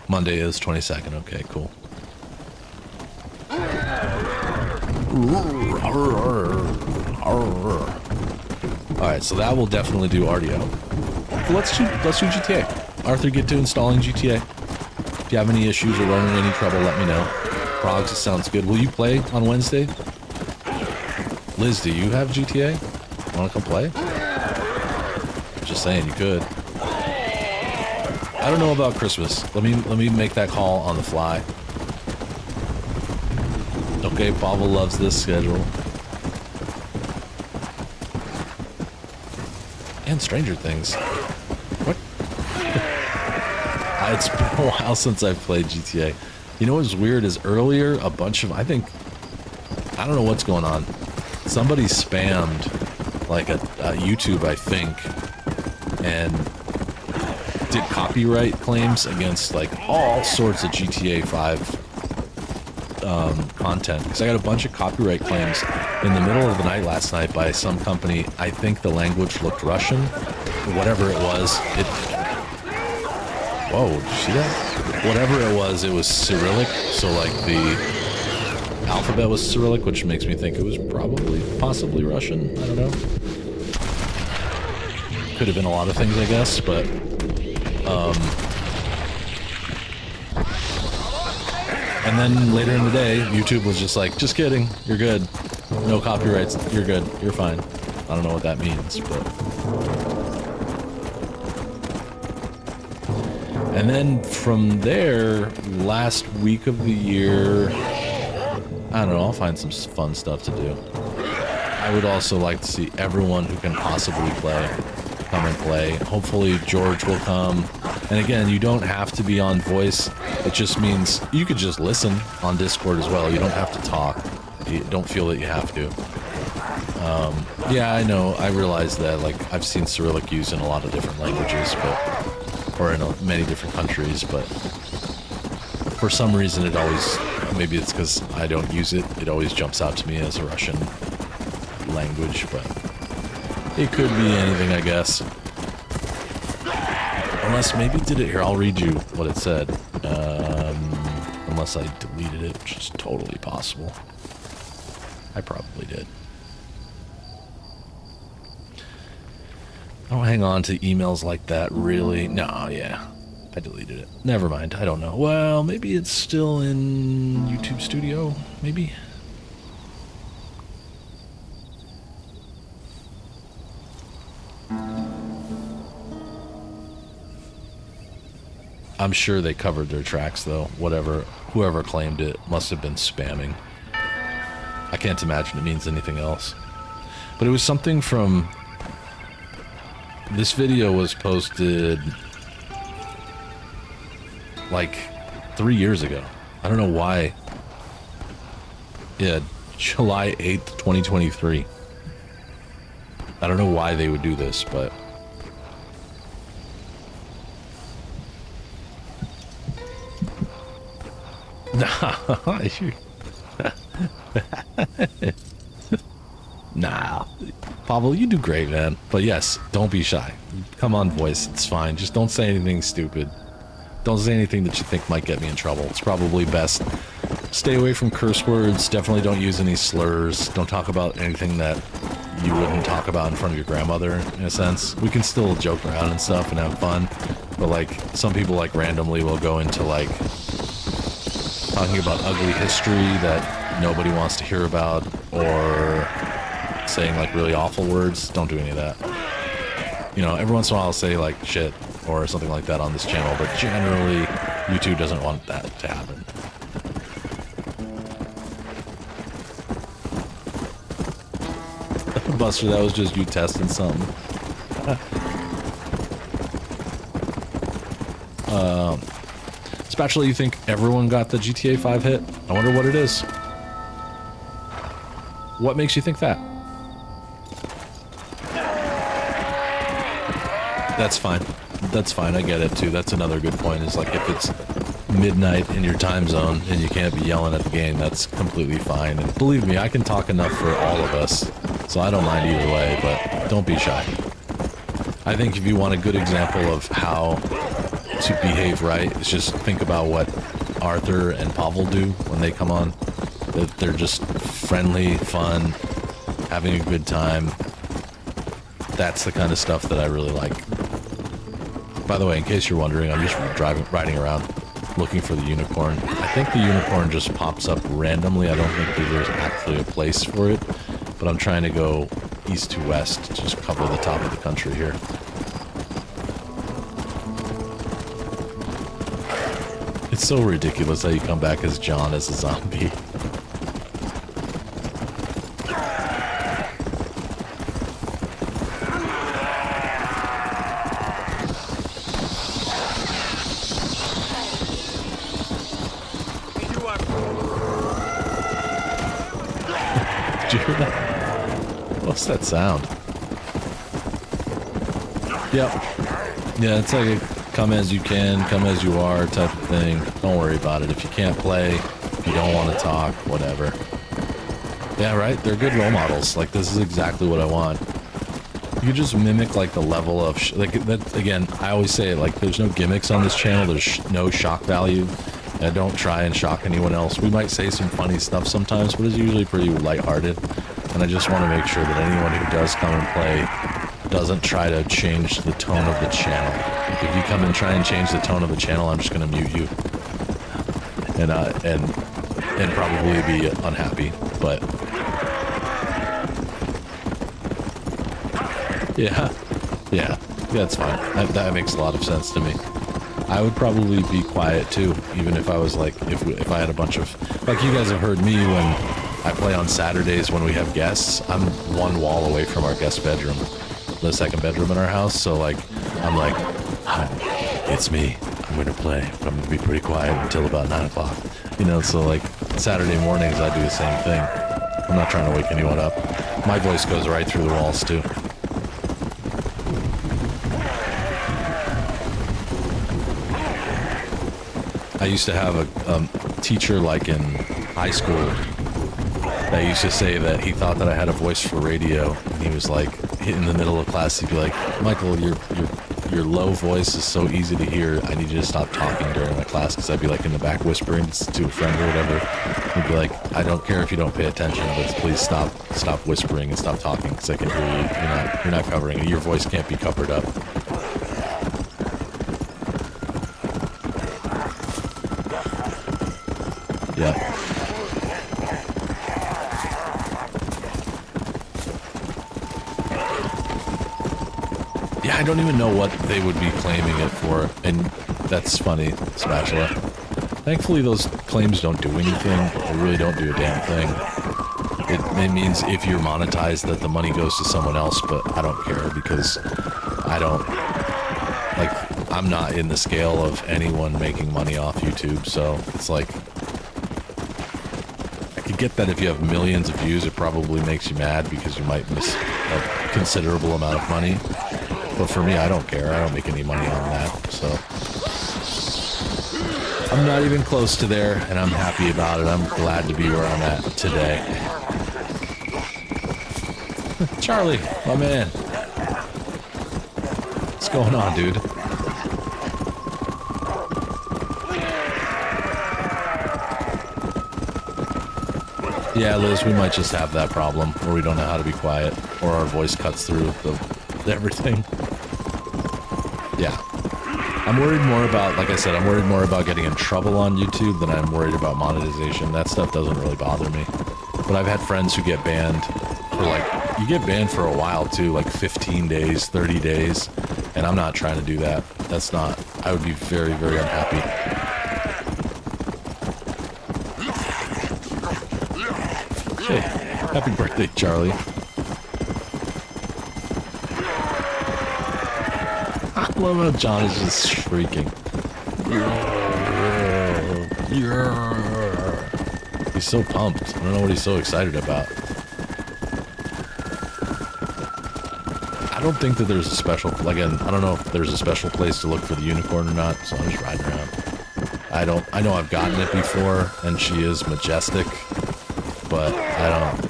Monday is 22nd. Okay, cool. Alright, so that will definitely do RDO. Let's do GTA. Arthur, get to installing GTA. If you have any issues or running any trouble, let me know. Progs, it sounds good. Will you play on Wednesday? Liz, do you have GTA? Want to come play? Just saying, you could. I don't know about Christmas. Let me make that call on the fly. Okay, Pavel loves this schedule. And Stranger Things. What? It's been a while since I've played GTA. You know what's weird is earlier a bunch of, I don't know what's going on. Somebody spammed like a YouTube, I think, and did copyright claims against like all sorts of GTA 5 content. Because I got a bunch of copyright claims in the middle of the night last night by some company. I think the language looked Russian, whatever it was. Whoa, did you see that? Whatever it was Cyrillic, so like the alphabet was Cyrillic, which makes me think it was possibly Russian. I don't know. Could have been a lot of things, I guess, but and then later in the day, YouTube was just like, just kidding, you're good. No copyrights, you're good, you're fine. I don't know what that means, but... And then from there, last week of the year, I don't know, I'll find some fun stuff to do. I would also like to see everyone who can possibly play come and play. Hopefully George will come. And again, you don't have to be on voice. It just means you could just listen on Discord as well. You don't have to talk. You don't feel that you have to. Yeah, I know. I realize that. Like, I've seen Cyrillic used in a lot of different languages, or in many different countries, but for some reason it always, maybe it's because I don't use it, it always jumps out to me as a Russian language, but it could be anything, I guess. Unless maybe it did it here, I'll read you what it said. Unless I deleted it, which is totally possible. I probably did. I don't hang on to emails like that, really. No, yeah. I deleted it. Never mind, I don't know. Well, maybe it's still in YouTube Studio, maybe? I'm sure they covered their tracks, though. Whoever claimed it must have been spamming. I can't imagine it means anything else. But it was something from... This video was posted like 3 years ago. I don't know why. Yeah, July 8th, 2023. I don't know why they would do this, but... Nah, Pavel, you do great, man. But yes, don't be shy. Come on, voice. It's fine. Just don't say anything stupid. Don't say anything that you think might get me in trouble. It's probably best Stay away from curse words. Definitely don't use any slurs. Don't talk about anything that you wouldn't talk about in front of your grandmother, in a sense. We can still joke around and stuff and have fun, but like some people like randomly will go into like talking about ugly history that nobody wants to hear about, or saying like really awful words. Don't do any of that. You know, every once in a while I'll say like shit or something like that on this channel, but generally YouTube doesn't want that to happen. Buster, that was just you testing something. Spatula, you think everyone got the GTA 5 hit? I wonder what it is. What makes you think that? That's fine. That's fine, I get it too. That's another good point, is like if it's midnight in your time zone and you can't be yelling at the game, that's completely fine. And believe me, I can talk enough for all of us, so I don't mind either way, but don't be shy. I think if you want a good example of how to behave right, is just think about what Arthur and Pavel do when they come on. That they're just friendly, fun, having a good time. That's the kind of stuff that I really like. By the way, in case you're wondering, I'm just riding around looking for the unicorn. I think the unicorn just pops up randomly. I don't think that there's actually a place for it, but I'm trying to go east to west to just cover the top of the country here. It's so ridiculous how you come back as John as a zombie. Did you hear that? What's that sound? Yep. Yeah, it's like a come as you can, come as you are type of thing. Don't worry about it. If you can't play, if you don't want to talk, whatever. Yeah, right? They're good role models. Like, this is exactly what I want. You just mimic, like, the level of... like, that, again, I always say it, like, there's no gimmicks on this channel. There's no shock value. I don't try and shock anyone else. We might say some funny stuff sometimes, but it's usually pretty lighthearted. And I just want to make sure that anyone who does come and play doesn't try to change the tone of the channel. If you come and try and change the tone of the channel, I'm just going to mute you. And probably be unhappy, but... Yeah, that's fine. That makes a lot of sense to me. I would probably be quiet too, even if I was like, if I had a bunch of, like you guys have heard me when I play on Saturdays when we have guests, I'm one wall away from our guest bedroom, the second bedroom in our house, so like, I'm like, hi, it's me, I'm gonna play, but I'm gonna be pretty quiet until about 9 o'clock, you know, so like, Saturday mornings I do the same thing. I'm not trying to wake anyone up. My voice goes right through the walls too. I used to have a teacher, like in high school, that used to say that he thought that I had a voice for radio. And he was like, in the middle of class, he'd be like, Michael, your low voice is so easy to hear. I need you to stop talking during my class, because I'd be like in the back whispering to a friend or whatever. He'd be like, I don't care if you don't pay attention, but please stop whispering and stop talking, because I can hear you. You're not covering it. Your voice can't be covered up. Yeah. Yeah, I don't even know what they would be claiming it for, and that's funny, Spatula. Thankfully, those claims don't do anything. They really don't do a damn thing. It means if you're monetized that the money goes to someone else, but I don't care, because I don't... like, I'm not in the scale of anyone making money off YouTube, so it's like... I get that if you have millions of views, it probably makes you mad because you might miss a considerable amount of money. But for me, I don't care. I don't make any money on that, so... I'm not even close to there, and I'm happy about it. I'm glad to be where I'm at today. Charlie, my man. What's going on, dude? Yeah, Liz, we might just have that problem where we don't know how to be quiet, or our voice cuts through everything. Yeah. I'm worried more about, like I said, I'm worried more about getting in trouble on YouTube than I'm worried about monetization. That stuff doesn't really bother me. But I've had friends who get banned for you get banned for a while too, like 15 days, 30 days, and I'm not trying to do that. That's not, I would be very, very unhappy. Hey, happy birthday, Charlie. I love how John is just shrieking. He's so pumped. I don't know what he's so excited about. I don't think that there's a special, again, I don't know if there's a special place to look for the unicorn or not, so I'm just riding around. I know I've gotten it before, and she is majestic, but I don't.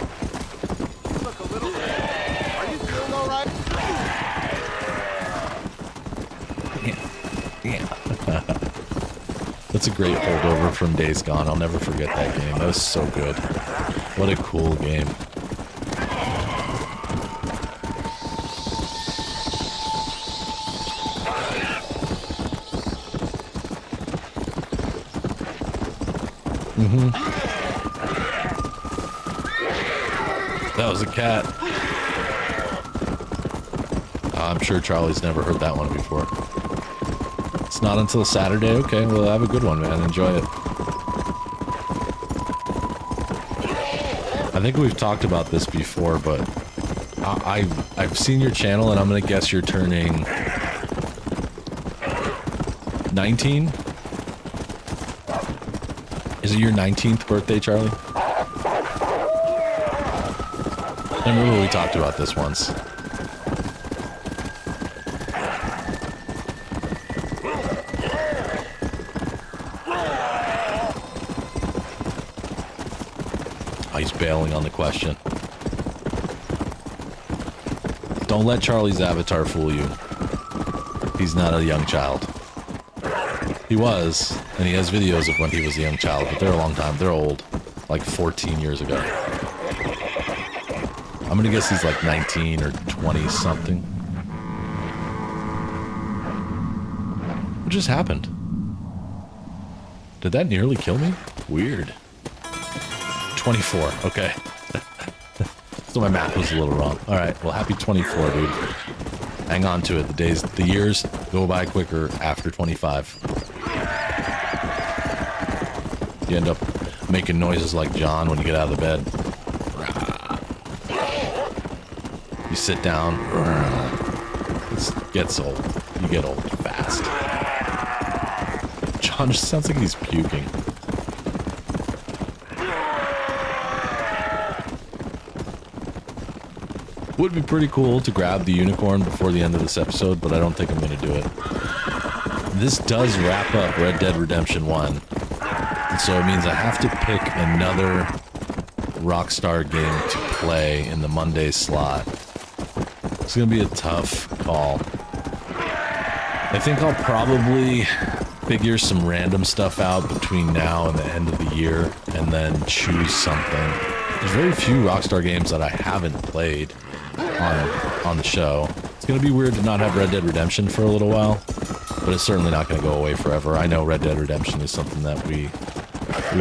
Look a little bit. Are you feeling all right? Yeah. That's a great holdover from Days Gone. I'll never forget that game. That was so good. What a cool game. That was a cat. I'm sure Charlie's never heard that one before. It's not until Saturday. Okay, well, have a good one, man. Enjoy it. I think we've talked about this before, but I've seen your channel, and I'm gonna guess you're turning 19. Is it your 19th birthday, Charlie? I remember we talked about this once. Oh, he's bailing on the question. Don't let Charlie's avatar fool you. He's not a young child. He was, and he has videos of when he was a young child, but they're a long time. They're old. Like 14 years ago. I'm gonna guess he's like 19 or 20 something. What just happened? Did that nearly kill me? Weird. 24, okay. So my math was a little wrong. Alright, well, happy 24, dude. Hang on to it. The years go by quicker after 25. You end up making noises like John when you get out of the bed. You sit down. It gets old. You get old fast. John just sounds like he's puking. Would be pretty cool to grab the unicorn before the end of this episode, but I don't think I'm going to do it. This does wrap up Red Dead Redemption 1. And so it means I have to pick another Rockstar game to play in the Monday slot. It's going to be a tough call. I think I'll probably figure some random stuff out between now and the end of the year and then choose something. There's very few Rockstar games that I haven't played on the show. It's going to be weird to not have Red Dead Redemption for a little while, but it's certainly not going to go away forever. I know Red Dead Redemption is something that we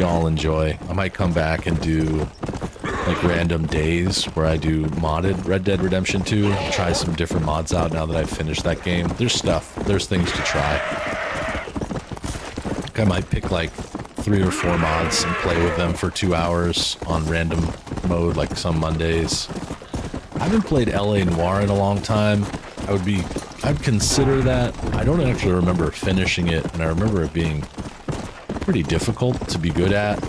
all enjoy. I might come back and do like random days where I do modded Red Dead Redemption 2, try some different mods out now that I've finished that game. There's things to try. I might pick like 3 or 4 mods and play with them for 2 hours on random mode, like some Mondays. I haven't played LA Noire in a long time. I'd consider that. I don't actually remember finishing it, and I remember it being pretty difficult to be good at.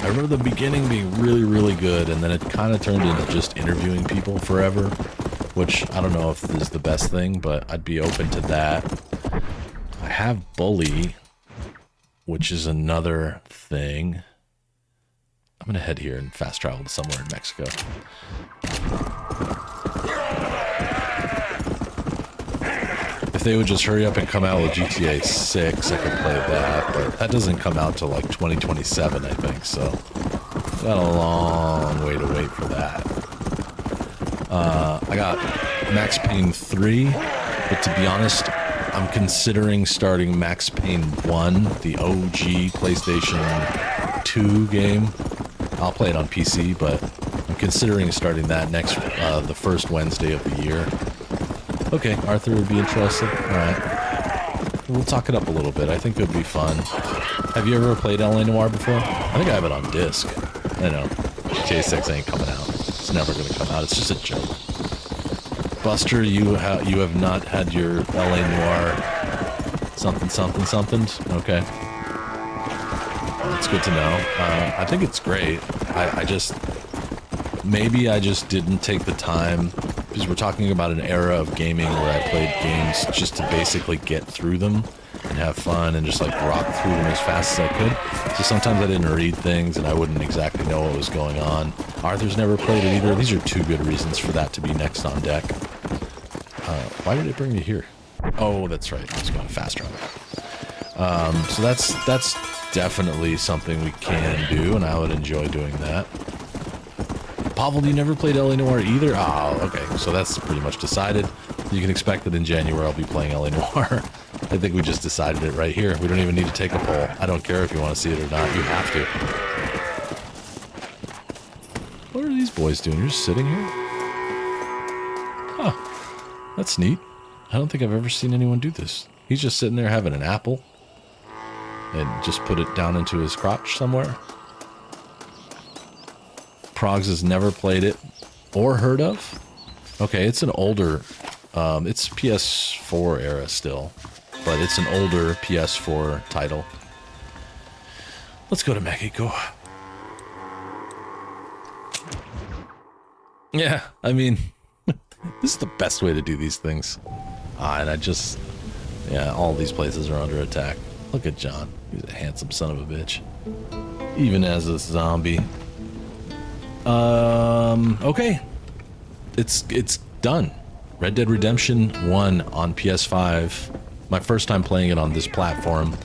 I remember the beginning being really, really good, and then it kind of turned into just interviewing people forever, which I don't know if is the best thing, but I'd be open to that. I have Bully, which is another thing. I'm gonna head here and fast travel to somewhere in Mexico. If they would just hurry up and come out with GTA 6, I could play that, but that doesn't come out till like 2027, I think, so Got a long way to wait for that. I got Max Payne 3, but to be honest, I'm considering starting Max Payne 1, the OG PlayStation 2 game. I'll play it on PC, but I'm considering starting that next, the first Wednesday of the year. Okay, Arthur would be interested. Alright. We'll talk it up a little bit. I think it would be fun. Have you ever played L.A. Noire before? I think I have it on disc. I know. J6 ain't coming out. It's never going to come out. It's just a joke. Buster, you have not had your L.A. Noire something. Okay. That's good to know. I think it's great. Maybe I just didn't take the time, because we're talking about an era of gaming where I played games just to basically get through them and have fun and just like rock through them as fast as I could. So sometimes I didn't read things and I wouldn't exactly know what was going on. Arthur's never played it either. These are two good reasons for that to be next on deck. Why did it bring me here? Oh, that's right. I was going fast travel. So that's definitely something we can do, and I would enjoy doing that. Pavel, you never played L.A. Noire either? Oh, okay. So that's pretty much decided. You can expect that in January I'll be playing L.A. Noire. I think we just decided it right here. We don't even need to take a poll. I don't care if you want to see it or not. You have to. What are these boys doing? You're just sitting here? Huh. That's neat. I don't think I've ever seen anyone do this. He's just sitting there having an apple and just put it down into his crotch somewhere. Progs has never played it or heard of. Okay, it's an older, it's PS4 era still, but it's an older PS4 title. Let's go to Mexico. Yeah, I mean, this is the best way to do these things. And yeah, all these places are under attack. Look at John. He's a handsome son of a bitch. Even as a zombie. Okay. It's done. Red Dead Redemption 1 on PS5. My first time playing it on this platform.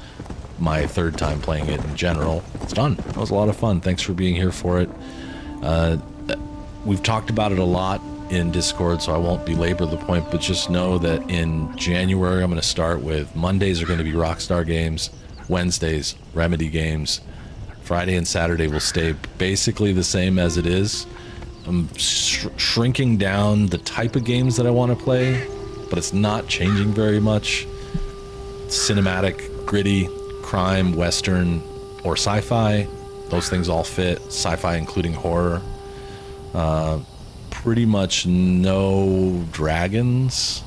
My third time playing it in general. It's done. It was a lot of fun. Thanks for being here for it. We've talked about it a lot in Discord, so I won't belabor the point, but just know that in January I'm going to start with Mondays are going to be Rockstar games, Wednesdays Remedy games, Friday and Saturday will stay basically the same as it is. I'm shrinking down the type of games that I want to play, but it's not changing very much. Cinematic, gritty, crime, western, or sci-fi. Those things all fit. Sci-fi including horror. Pretty much no dragons,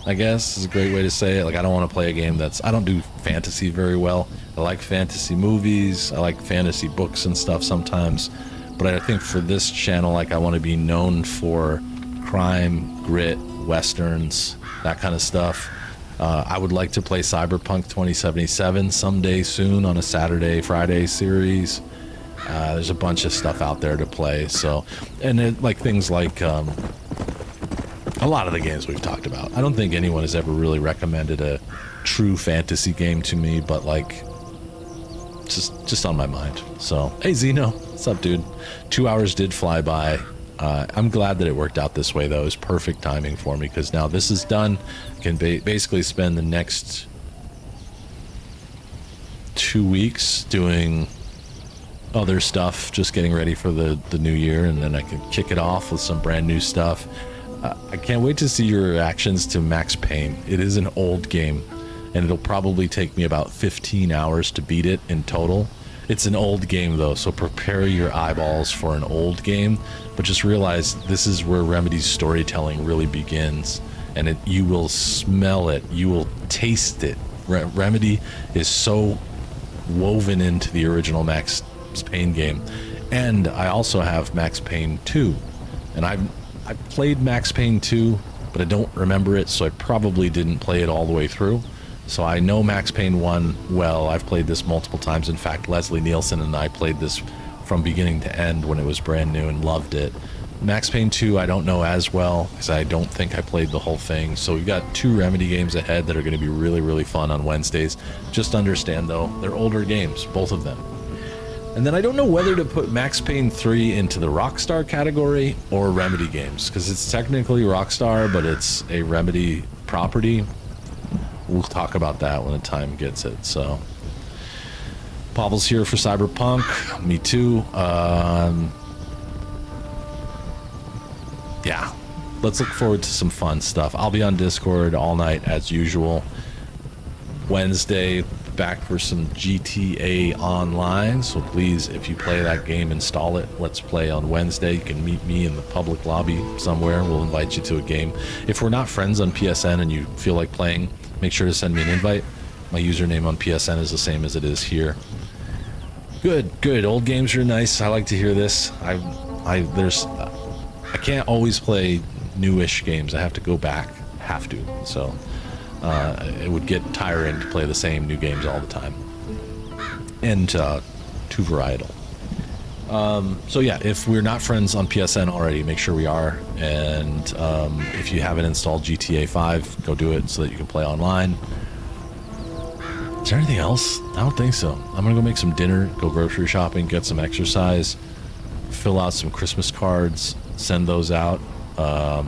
I guess is a great way to say it. Like, I don't want to play a game I don't do fantasy very well. I like fantasy movies, I like fantasy books and stuff sometimes, but I think for this channel, like, I want to be known for crime, grit, westerns, that kind of stuff. I would like to play Cyberpunk 2077 someday soon on a Saturday, Friday series. There's a bunch of stuff out there to play, so, and like things like a lot of the games we've talked about. I don't think anyone has ever really recommended a true fantasy game to me, but like just on my mind. So, hey Zeno, what's up, dude? 2 hours did fly by. I'm glad that it worked out this way, though. It was perfect timing for me, because now this is done. I can basically spend the next 2 weeks doing other stuff, just getting ready for the new year, and then I can kick it off with some brand new stuff. I can't wait to see your reactions to Max Payne. It is an old game, and it'll probably take me about 15 hours to beat it in total. It's an old game, though, so prepare your eyeballs for an old game, but just realize this is where Remedy's storytelling really begins, and you will smell it, you will taste it. Remedy is so woven into the original Max Payne game. And I also have Max Payne 2, and I played Max Payne 2, but I don't remember it, so I probably didn't play it all the way through. So I know Max Payne 1 well. I've played this multiple times. In fact, Leslie Nielsen and I played this from beginning to end when it was brand new and loved it. Max Payne 2 I don't know as well, because I don't think I played the whole thing. So we've got 2 Remedy games ahead that are going to be really, really fun on Wednesdays. Just understand, though, they're older games, both of them. And then I don't know whether to put Max Payne 3 into the Rockstar category or Remedy games, because it's technically Rockstar, but it's a Remedy property. We'll talk about that when the time gets it. So, Pavel's here for Cyberpunk. Me too. Yeah, let's look forward to some fun stuff. I'll be on Discord all night as usual. Wednesday, back for some GTA Online, so please, if you play that game, install it. Let's play on Wednesday. You can meet me in the public lobby somewhere. We'll invite you to a game. If we're not friends on PSN and you feel like playing, make sure to send me an invite. My username on PSN is the same as it is here. Good. Old games are nice. I like to hear this. I can't always play newish games. I have to go back. Have to. So it would get tiring to play the same new games all the time. And too varietal. So yeah, if we're not friends on PSN already, make sure we are. And if you haven't installed GTA 5, go do it so that you can play online. Is there anything else? I don't think so. I'm gonna go make some dinner, go grocery shopping, get some exercise, fill out some Christmas cards, send those out. I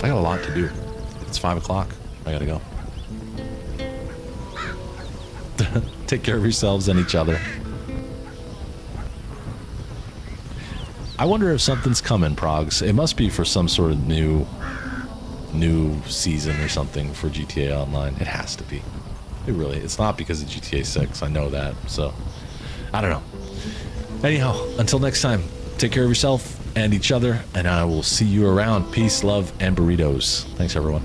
got a lot to do. It's 5 o'clock. I gotta go. Take care of yourselves and each other. I wonder if something's coming, Progs. It must be for some sort of new season or something for GTA Online. It has to be. It's not because of GTA 6. I know that. So, I don't know. Anyhow, until next time, take care of yourself and each other, and I will see you around. Peace, love, and burritos. Thanks, everyone.